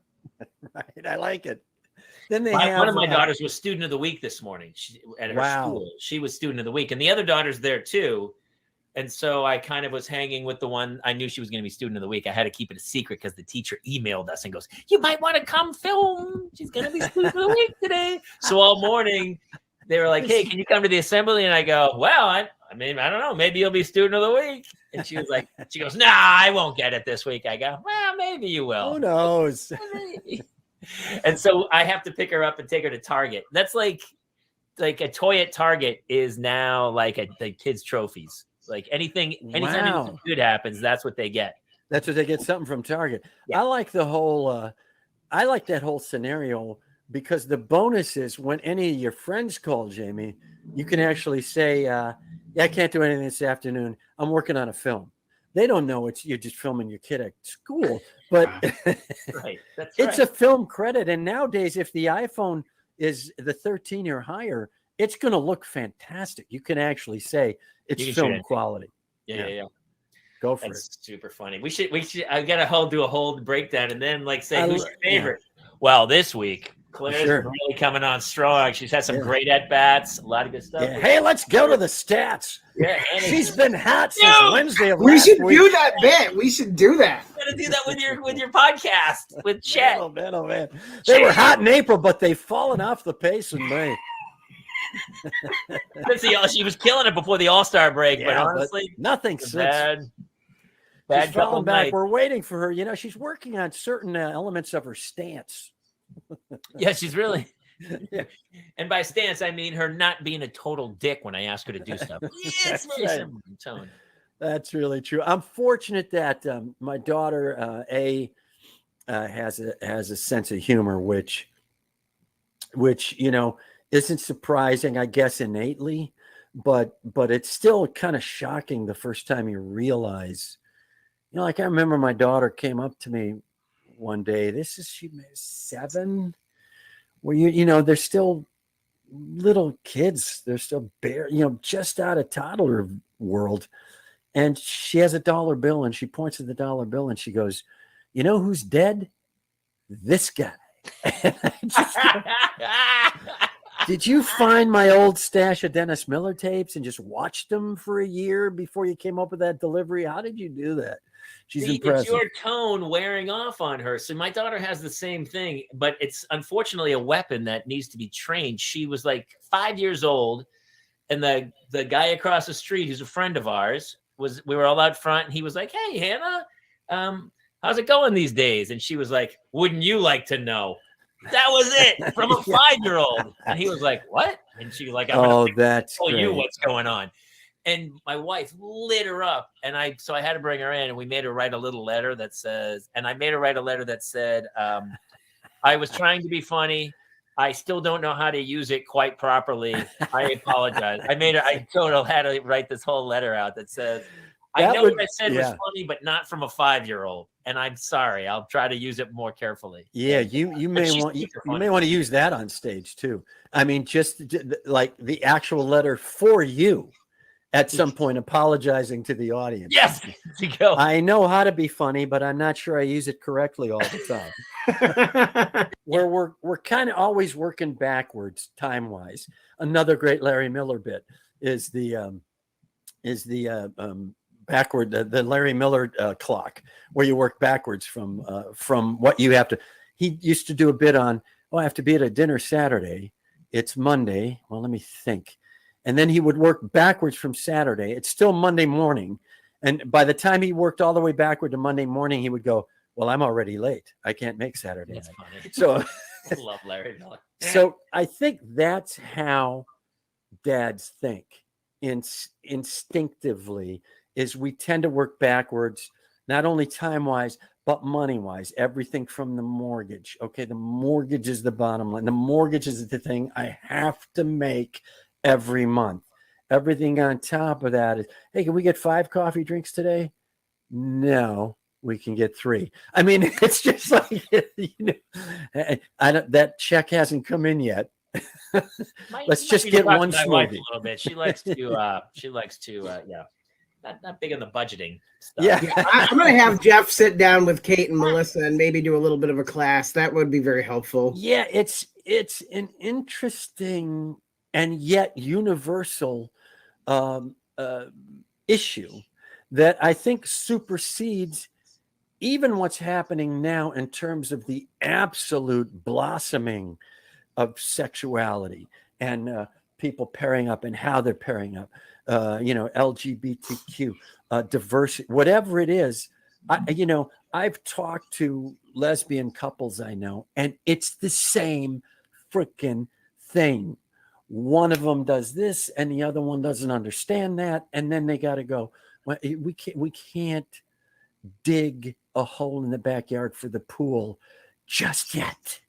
Right, I like it. Then one of my daughters was student of the week this morning at her school. She was student of the week, and the other daughter's there too. And so I kind of was hanging with the one I knew she was going to be student of the week. I had to keep it a secret because the teacher emailed us and goes, "You might want to come film. She's going to be student of the week today." So all morning they were like, "Hey, can you come to the assembly?" And I go, "Well, I don't know. Maybe you'll be student of the week." And she goes, "Nah, I won't get it this week." I go, "Well, maybe you will." Who knows? And so I have to pick her up and take her to Target. That's like a toy at Target is now like the kids' trophies. Like anytime anything good happens, that's what they get. That's what they get, something from Target. Yeah. I like that whole scenario because the bonus is when any of your friends call, Jamie, you can actually say, I can't do anything this afternoon. I'm working on a film. They don't know you're just filming your kid at school, but right. That's it's a film credit. And nowadays, if the iPhone is the 13 or higher, it's going to look fantastic. You can actually say it's film quality. Yeah. Go for it. That's super funny. We should. I gotta do a whole breakdown and then say who's your favorite. Yeah. Well, this week Claire's really coming on strong. She's had some great at bats, a lot of good stuff. Yeah. Hey, let's go to the stats. Yeah, she's been hot since Wednesday. We should do that bit. We should do that. You gotta do that with your podcast with Chet. Oh man. They were hot in April, but they've fallen off the pace in May. She was killing it before the All-Star break, but honestly, nothing since. Bad couple back. We're waiting for her. You know, she's working on certain elements of her stance. Yeah, she's really. Yeah. And by stance, I mean her not being a total dick when I ask her to do stuff. It's really simple tone. That's really true. I'm fortunate that my daughter has a sense of humor, which isn't surprising, I guess, innately, but it's still kind of shocking the first time you realize. Like I remember my daughter came up to me one day. She was 7. Where they're still little kids. They're still just out of toddler world. And she has a dollar bill and she points at the dollar bill and she goes, "You know who's dead? This guy." Did you find my old stash of Dennis Miller tapes and just watched them for a year before you came up with that delivery? How did you do that? She's impressive. It's your tone wearing off on her. So my daughter has the same thing, but it's unfortunately a weapon that needs to be trained. She was like 5 years old, and the guy across the street, who's a friend of ours, we were all out front, and he was like, "Hey, Hannah, how's it going these days?" And she was like, "Wouldn't you like to know?" That was it from a 5-year-old. And he was like, "What?" And she was like, "I'm going to tell you what's going on." And my wife lit her up. And I had to bring her in, and we made her write a little letter that says, "I was trying to be funny. I still don't know how to use it quite properly. I apologize." I told her how to write this whole letter out that says, "I know what I said was funny, but not from a 5-year-old. And I'm sorry. I'll try to use it more carefully." Yeah, you may want to use that on stage too. I mean, just like the actual letter for you at some point, apologizing to the audience. Yes, go. I know how to be funny, but I'm not sure I use it correctly all the time. We're kind of always working backwards time wise. Another great Larry Miller bit is the backward, the Larry Miller clock, where you work backwards from what you have to. He used to do a bit on, I have to be at a dinner Saturday. It's Monday. Well, let me think. And then he would work backwards from Saturday. It's still Monday morning. And by the time he worked all the way backward to Monday morning, he would go, "Well, I'm already late. I can't make Saturday night." Funny. So I love Larry Miller. So I think that's how dads think instinctively, is we tend to work backwards, not only time-wise, but money-wise. Everything from the mortgage. Okay, the mortgage is the bottom line. The mortgage is the thing I have to make every month. Everything on top of that is, "Hey, can we get 5 coffee drinks today?" No, we can get 3. I mean, it's just like, that check hasn't come in yet. Let's just get one smoothie. A little bit. She likes to, not big on the budgeting stuff. Yeah, I'm going to have Jeff sit down with Kate and Melissa and maybe do a little bit of a class. That would be very helpful. Yeah, it's an interesting and yet universal issue that I think supersedes even what's happening now in terms of the absolute blossoming of sexuality and people pairing up and how they're pairing up, LGBTQ, diversity, whatever it is. I've talked to lesbian couples I know, and it's the same freaking thing. One of them does this and the other one doesn't understand that. And then they got to go, "Well, we can't dig a hole in the backyard for the pool just yet.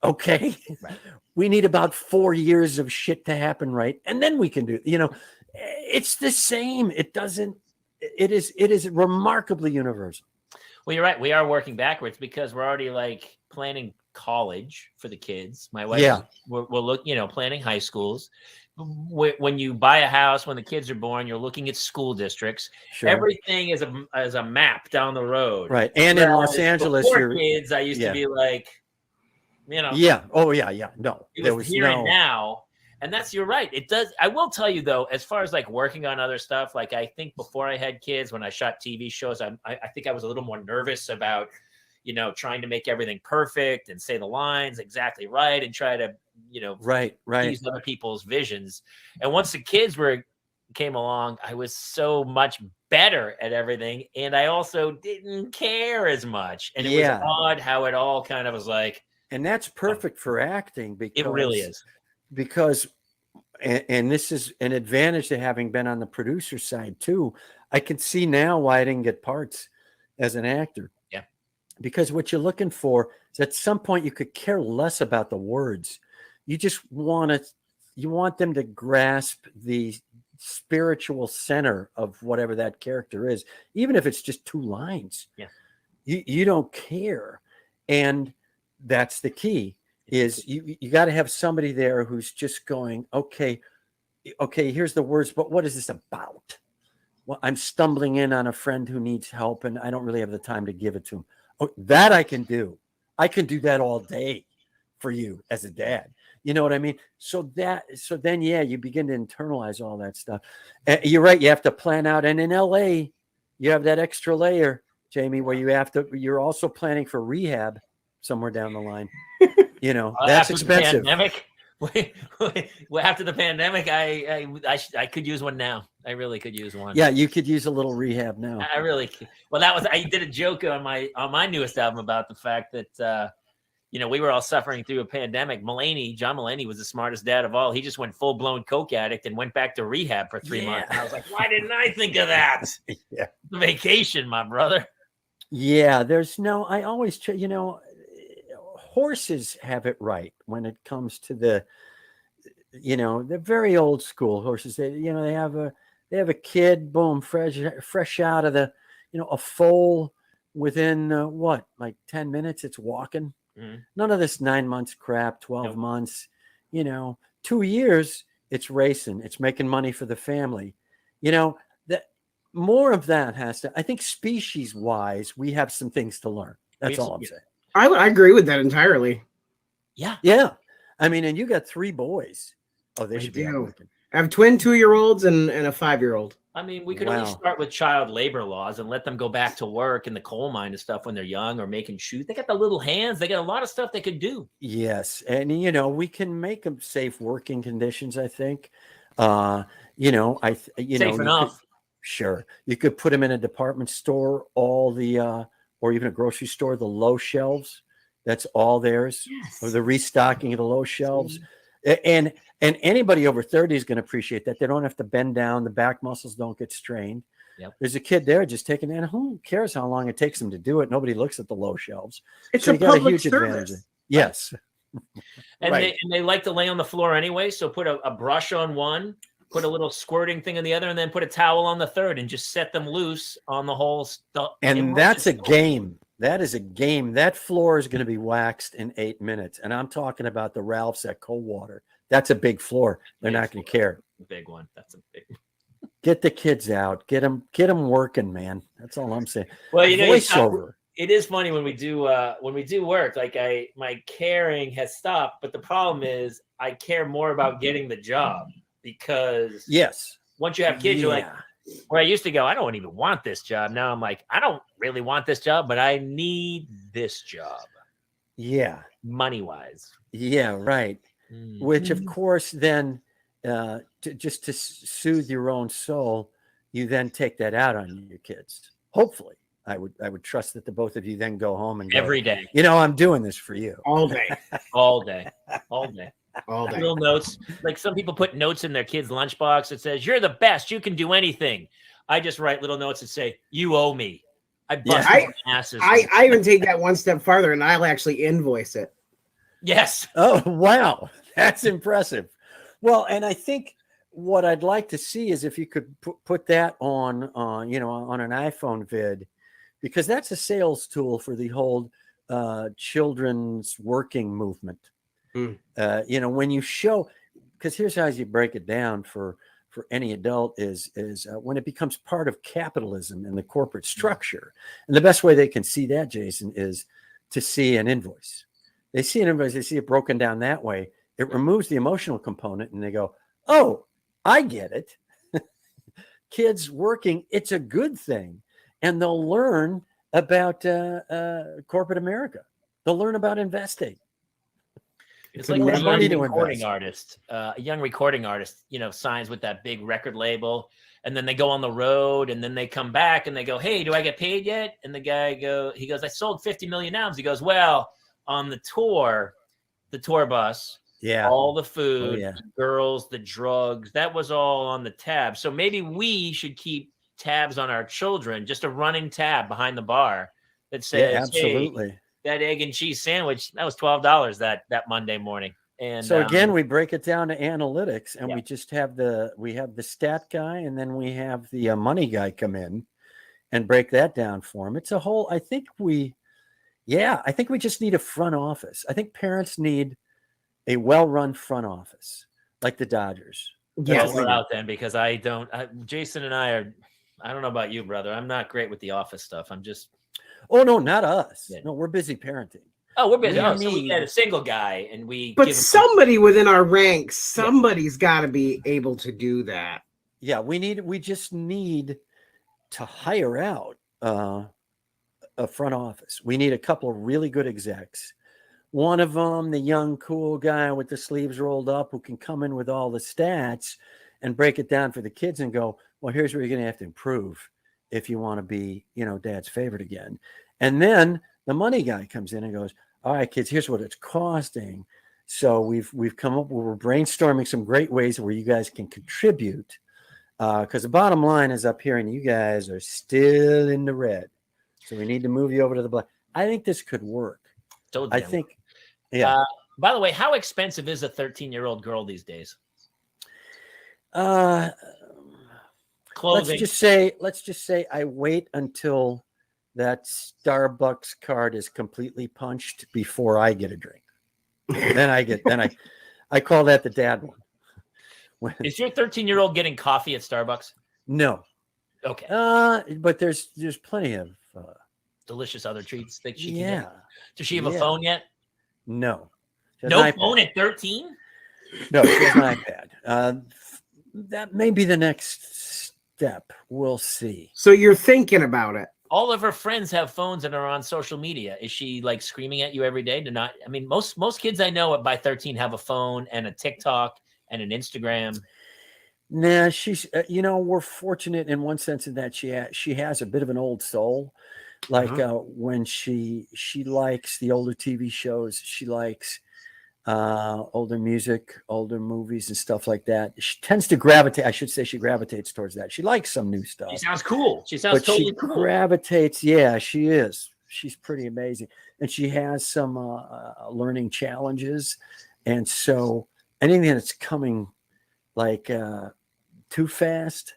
Okay. Right. We need about 4 years of shit to happen. Right. And then we can do, it's the same. It doesn't it is remarkably universal. Well, you're right. We are working backwards because we're already like planning college for the kids. My wife, we're look, planning high schools. When you buy a house, when the kids are born, you're looking at school districts. Sure. Everything is a map down the road. Right. And in Los Angeles, before kids, I used to be like, Yeah. Oh, yeah. No, there was here and now. And you're right. It does. I will tell you though, as far as like working on other stuff, like I think before I had kids, when I shot TV shows, I think I was a little more nervous about, trying to make everything perfect and say the lines exactly right and try to, right. use other people's visions. And once the kids came along, I was so much better at everything. And I also didn't care as much. And it was odd how it all kind of was like. And that's perfect for acting because it really is. Because, and this is an advantage to having been on the producer side too. I can see now why I didn't get parts as an actor. Yeah. Because what you're looking for is at some point you could care less about the words. You just want them to grasp the spiritual center of whatever that character is, even if it's just 2 lines. Yeah. You don't care. And that's the key. Is you got to have somebody there who's just going, okay, here's the words, but what is this about? Well, I'm stumbling in on a friend who needs help and I don't really have the time to give it to him. Oh, that I can do. I can do that all day for you as a dad. You know what I mean? So then, you begin to internalize all that stuff. You're right. You have to plan out. And in LA, you have that extra layer, Jamie, where you're also planning for rehab somewhere down the line. That's expensive. After the pandemic, I could use one now. I really could use one. Yeah, you could use a little rehab now. I really could. Well, I did a joke on my newest album about the fact that we were all suffering through a pandemic. John Mulaney was the smartest dad of all. He just went full blown coke addict and went back to rehab for 3 months. And I was like, why didn't I think of that? Yeah, vacation, my brother. Yeah, I always horses have it right when it comes to the very old school horses. They have a kid, boom, fresh out of the, a foal within like 10 minutes, it's walking. Mm-hmm. None of this 9 months crap, 12 months, 2 years, it's racing. It's making money for the family. That more of that I think species wise, we have some things to learn. That's all I'm saying. I agree with that entirely. Yeah. Yeah. I mean, and you got 3 boys. Oh, they should be working. I have twin 2-year-olds and a 5-year-old. I mean, we could only start with child labor laws and let them go back to work in the coal mine and stuff when they're young or making shoes. They got the little hands. They got a lot of stuff they could do. Yes. And, we can make them safe working conditions, I think. Safe enough. Sure. You could put them in a department store, or even a grocery store, the low shelves. That's all theirs. Yes. Or the restocking of the low shelves. And anybody over 30 is going to appreciate that. They don't have to bend down. The back muscles don't get strained. Yep. There's a kid there just taking it. And who cares how long it takes them to do it? Nobody looks at the low shelves. It's a public service. Yes. And they like to lay on the floor anyway. So put a brush on one, put a little squirting thing on the other, and then put a towel on the third and just set them loose on the whole stuff. And that's a game. That is a game. That floor is going to be waxed in 8 minutes. And I'm talking about the Ralphs at Coldwater. That's a big floor. They're not going to care. Big one. That's a big one. Get the kids out. Get them working, man. That's all I'm saying. Well, voiceover. It is funny when we do work. Like my caring has stopped, but the problem is I care more about getting the job because once you have kids, you're like, where I used to go, I don't even want this job. Now I'm like, I don't really want this job, but I need this job. Yeah. Money wise. Yeah, right. Mm-hmm. Which of course then just to soothe your own soul, you then take that out on your kids. Hopefully. I would trust that the both of you then go home and go, every day. I'm doing this for you. All day. All day. All day. All day. Little notes. Like some people put notes in their kids' lunchbox that says, "You're the best. You can do anything." I just write little notes that say, "You owe me." I bust my asses. I even take that one step farther and I'll actually invoice it. Yes. Oh, wow. That's impressive. Well, and I think what I'd like to see is if you could put that on on an iPhone vid, because that's a sales tool for the whole children's working movement. When you show, because here's how you break it down for any adult is when it becomes part of capitalism and the corporate structure. And the best way they can see that, Jason, is to see an invoice. They see an invoice, they see it broken down that way. It removes the emotional component and they go, oh, I get it. Kids working, it's a good thing. And they'll learn about corporate America. They'll learn about investing. It's like a young recording artist, signs with that big record label, and then they go on the road, and then they come back and they go, hey, do I get paid yet? And the guy he goes, I sold 50 million albums. He goes, well, on the tour bus, all the food, the girls, the drugs, that was all on the tab. So maybe we should keep tabs on our children, just a running tab behind the bar that says, absolutely. Hey, that egg and cheese sandwich, that was $12 that Monday morning. And so again, we break it down to analytics, and we just have the stat guy, and then we have the money guy come in and break that down for him. It's a whole, I think we just need a front office. I think parents need a well-run front office like the Dodgers. Well, we're out then, because Jason and I don't know about you, brother. I'm not great with the office stuff. I'm just. Oh, no, not us. Yeah. No, we're busy parenting. Oh, we're busy. So we get a single guy and we. But somebody within our ranks, somebody's got to be able to do that. Yeah, we just need to hire out a front office. We need a couple of really good execs. One of them, the young, cool guy with the sleeves rolled up, who can come in with all the stats and break it down for the kids and go, well, here's where you're going to have to improve if you want to be, dad's favorite again. And then the money guy comes in and goes, all right, kids, here's what it's costing. So we've come up, we're brainstorming some great ways where you guys can contribute. Because the bottom line is up here and you guys are still in the red. So we need to move you over to the black. I think this could work. I think, yeah. By the way, how expensive is a 13-year-old girl these days? Clothing. Let's just say I wait until that Starbucks card is completely punched before I get a drink. I call that the dad one. Is your 13-year-old getting coffee at Starbucks? No. Okay. But there's plenty of delicious other treats that she can get. Does she have a phone yet? No. No phone at 13? No, she has an iPad. That may be the next step. We'll see. So you're thinking about it. All of her friends have phones and are on social media. Is she like screaming at you every day to not? I mean, most kids I know by 13 have a phone and a TikTok and an Instagram. Nah, she's we're fortunate in one sense in that she has a bit of an old soul. Like when she likes the older TV shows, she likes older music, older movies and stuff like that. She tends to gravitate. I should say she gravitates towards that. She likes some new stuff. She sounds cool. She sounds totally cool. Gravitates. Yeah, she is. She's pretty amazing, and she has some learning challenges. And so anything that's coming like too fast,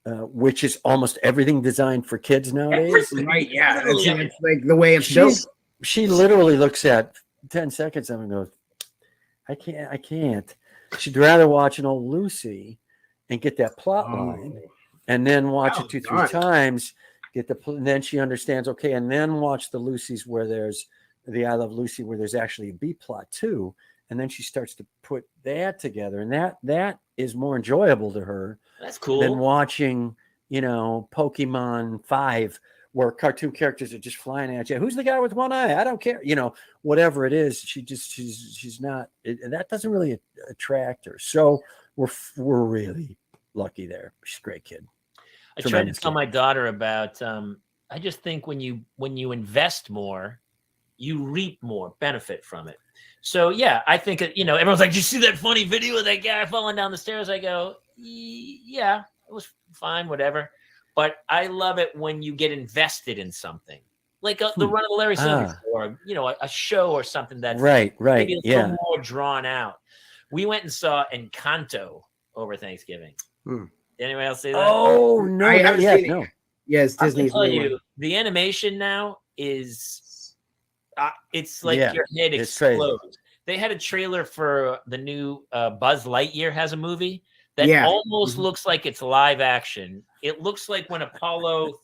which is almost everything designed for kids nowadays. Right? Yeah, it's like the way it's built. She literally looks at 10 seconds of it and goes, I can't. She'd rather watch an old Lucy and get that plot line and then watch it 2-3 times, and then she understands, okay, and then watch the Lucy's where there's the I Love Lucy where there's actually a B plot too. And then she starts to put that together, and that is more enjoyable to her. That's cool. Than watching, Pokemon 5, where cartoon characters are just flying at you. Who's the guy with one eye? I don't care. Whatever it is, she's not. That doesn't really attract her. So we're really lucky there. She's a great kid. I tried to tell my daughter about. I just think when you invest more, you reap more benefit from it. So yeah, I think everyone's like, "Did you see that funny video of that guy falling down the stairs?" I go, "Yeah, it was fine, whatever." But I love it when you get invested in something, like the Run of the Larry Silver, or a show or something that's right, maybe a little more drawn out. We went and saw Encanto over Thanksgiving. Did anybody else see that? Oh no, I not haven't yet. seen it. No. Yes, I'll Disney's tell new you, one. the animation now is it's like Yeah, your head it's crazy. explodes. They had a trailer for the new Buzz Lightyear has a movie that almost looks like it's live action. It looks like when Apollo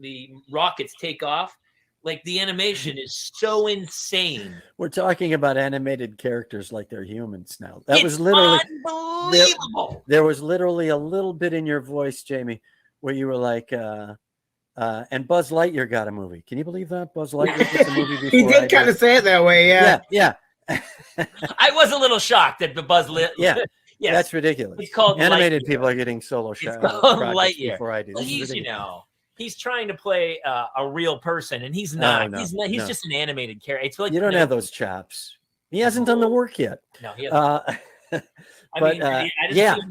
the rockets take off. Like the animation is so insane. We're talking about animated characters like they're humans now. It's was literally unbelievable. There was literally a little bit in your voice, Jamie, where you were like, and Buzz Lightyear got a movie. Can you believe that? Buzz Lightyear gets a movie before He did kind of say it that way, Yeah. I was a little shocked that the Buzz Yeah. Yes. That's ridiculous. It's called animated Lightyear. people are getting solo It's shots called Lightyear. before I do. Well, he's trying to play a real person, and he's not. No, he's just an animated character. It's like you don't have those chops. He hasn't done the work yet. No, he hasn't.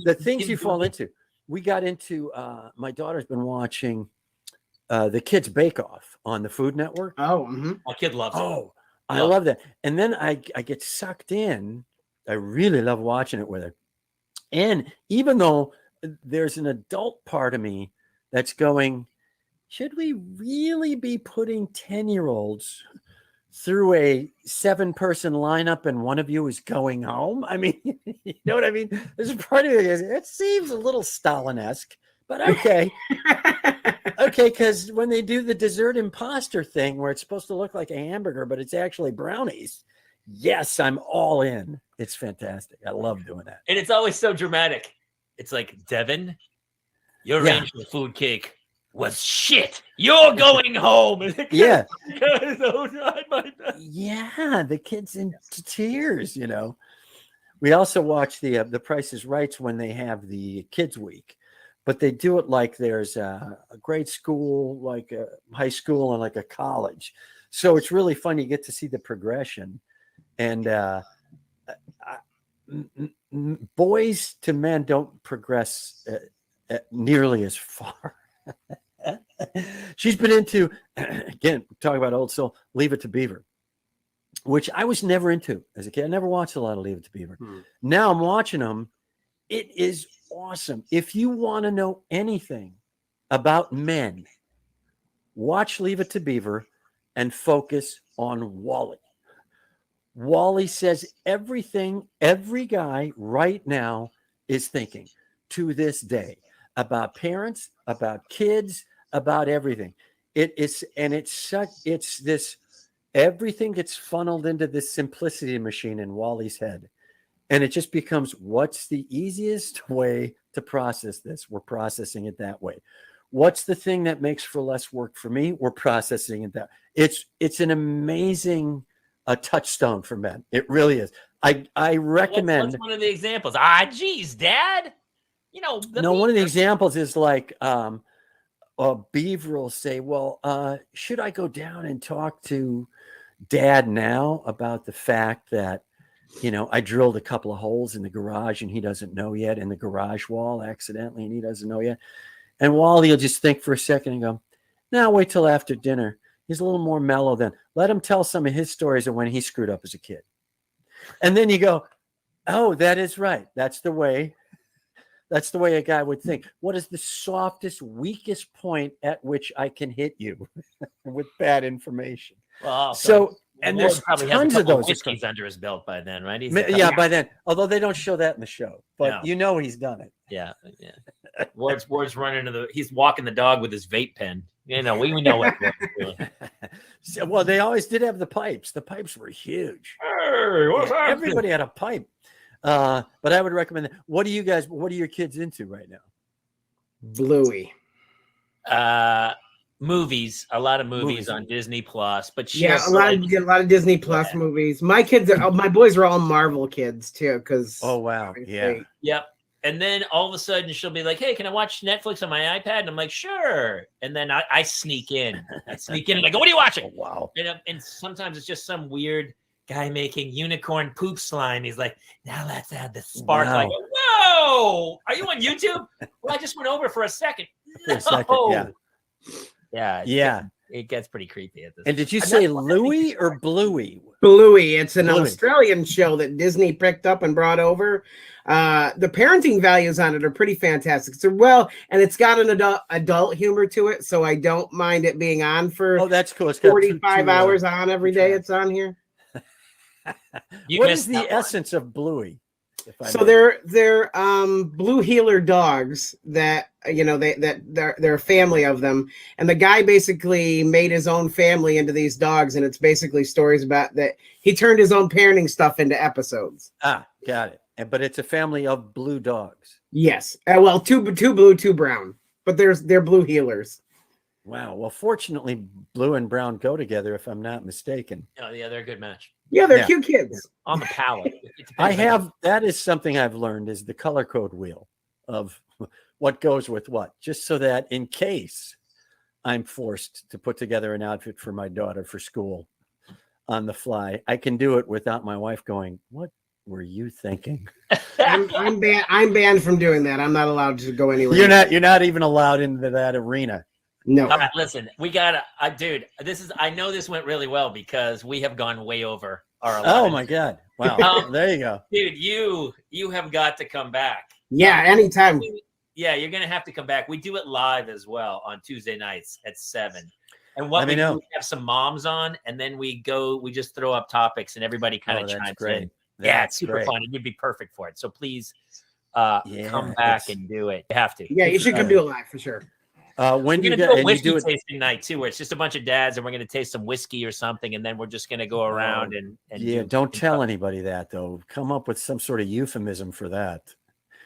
The things you fall into. We got into. My daughter's been watching the Kids Bake Off on the Food Network. My kid loves it. Oh, I love that. And then I get sucked in. I really love watching it with her. And even though there's an adult part of me that's going, should we really be putting 10-year-olds through a 7-person lineup and one of you is going home? I mean, you know what I mean? There's a part of it seems a little Stalin-esque, but okay. Okay, because when they do the dessert imposter thing where it's supposed to look like a hamburger, but it's actually brownies, yes, I'm all in. It's fantastic. I love doing that. And it's always so dramatic. It's like, Devin, your range for food cake was shit. You're going home. Yeah. The kids in tears, you know. We also watch the Price is Right when they have the Kids Week, but they do it like there's a grade school, like a high school, and like a college. So it's really fun. You get to see the progression. And boys to men don't progress nearly as far. She's been into, again, talking about old soul, Leave It to Beaver, which I was never into as a kid. I never watched a lot of Leave It to Beaver. Now I'm watching them. It is awesome. If you want to know anything about men, watch Leave It to Beaver and focus on Wally. Wally says everything every guy right now is thinking to this day about parents, about kids, about everything. Everything gets funneled into this simplicity machine in Wally's head. And it just becomes, what's the easiest way to process this? We're processing it that way. What's the thing that makes for less work for me? We're processing it that. It's an amazing touchstone for men. It really is. I recommend. What's one of the examples? Geez, Dad. You know. One of the examples is like a beaver will say, well, should I go down and talk to Dad now about the fact that, you know, I drilled a couple of holes in the garage and he doesn't know yet, in the garage wall accidentally, and he doesn't know yet. And Wally will just think for a second and go, now wait till after dinner. He's a little more mellow then. Let him tell some of his stories of when he screwed up as a kid. And then you go, oh, that is right. That's the way a guy would think. What is the softest, weakest point at which I can hit you with bad information? Well, and there's tons of those. Whiskeys under his belt by then, right? By then. Although they don't show that in the show, but you know he's done it. Yeah. Ward's running he's walking the dog with his vape pen. You know, we know what Ward's doing. Well, they always did have the pipes. The pipes were huge. Hey, what's happening? Everybody had a pipe. But I would recommend that. What are your kids into right now? Bluey. Movies, a lot of movies on Disney Plus, but a lot of Disney Plus movies. My boys are all Marvel kids too, because wow, yep. And then all of a sudden she'll be like, "Hey, can I watch Netflix on my iPad?" And I'm like, "Sure." And then I sneak in, and I go, "What are you watching?" Oh, wow. And sometimes it's just some weird guy making unicorn poop slime. He's like, "Now let's add the spark." Wow. I go, "Whoa, are you on YouTube?" Well, I just went over for a second. For a second, yeah. Yeah. Yeah. it gets pretty creepy at this. And did you say Louie or Bluey? Bluey. It's an Bluey. Australian show that Disney picked up and brought over. The parenting values on it are pretty fantastic. So and it's got an adult humor to it, so I don't mind it being on for. Oh, that's cool. It's got 45 hours on every day. It's on here. What is the essence of Bluey? So they're blue heeler dogs that they're a family of them, and the guy basically made his own family into these dogs, and it's basically stories about that he turned his own parenting stuff into episodes. Got it. But it's a family of blue dogs. Yes, well, two blue, two brown, but they're blue heelers. Wow. Well, fortunately, blue and brown go together, if I'm not mistaken. Oh, yeah, they're a good match. Yeah, they're cute kids. On the palette. That is something I've learned is the color code wheel of what goes with what, just so that in case I'm forced to put together an outfit for my daughter for school on the fly, I can do it without my wife going, "What were you thinking?" I'm banned from doing that. I'm not allowed to go anywhere. You're not even allowed into that arena. No. All right, listen, we gotta, dude. I know this went really well because we have gone way over our. Oh my God! Wow, there you go, dude. You have got to come back. Yeah, anytime. Yeah, you're gonna have to come back. We do it live as well on Tuesday nights at 7. And what we do, we have some moms on, and then we just throw up topics, and everybody kind of chimes in. Yeah, it's super fun, and you'd be perfect for it. So please, come back and do it. You have to. Yeah, you should come do it live for sure. When we're gonna do a whiskey tasting night too, where it's just a bunch of dads and we're gonna taste some whiskey or something, and then we're just gonna go around and don't tell anybody that though. Come up with some sort of euphemism for that.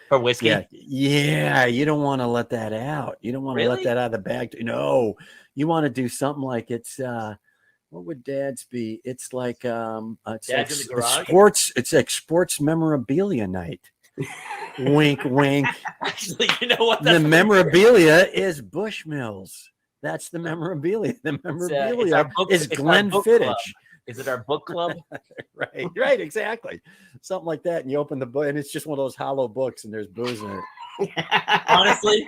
For whiskey? Yeah. You don't want to let that out. You don't want to let that out of the bag. No, you want to do something like it's what would dads be? It's like it's dads in the garage? sports. It's like sports memorabilia night. Wink, wink. Actually, you know what? The memorabilia is Bushmills. That's the memorabilia. The memorabilia is Glenfiddich. Is it our book club? Right, exactly. Something like that. And you open the book, and it's just one of those hollow books, and there's booze in it. Honestly,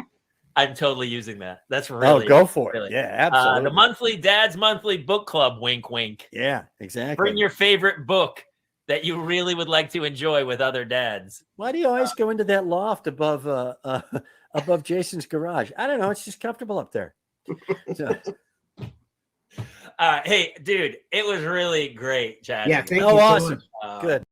I'm totally using that. That's really. Oh, go for it. Yeah, absolutely. The Dad's Monthly Book Club. Wink, wink. Yeah, exactly. Bring your favorite book that you really would like to enjoy with other dads. Why do you always go into that loft above Jason's garage? I don't know. It's just comfortable up there. So. Hey, dude, it was really great, Chad. Yeah, thank you. Awesome. Good.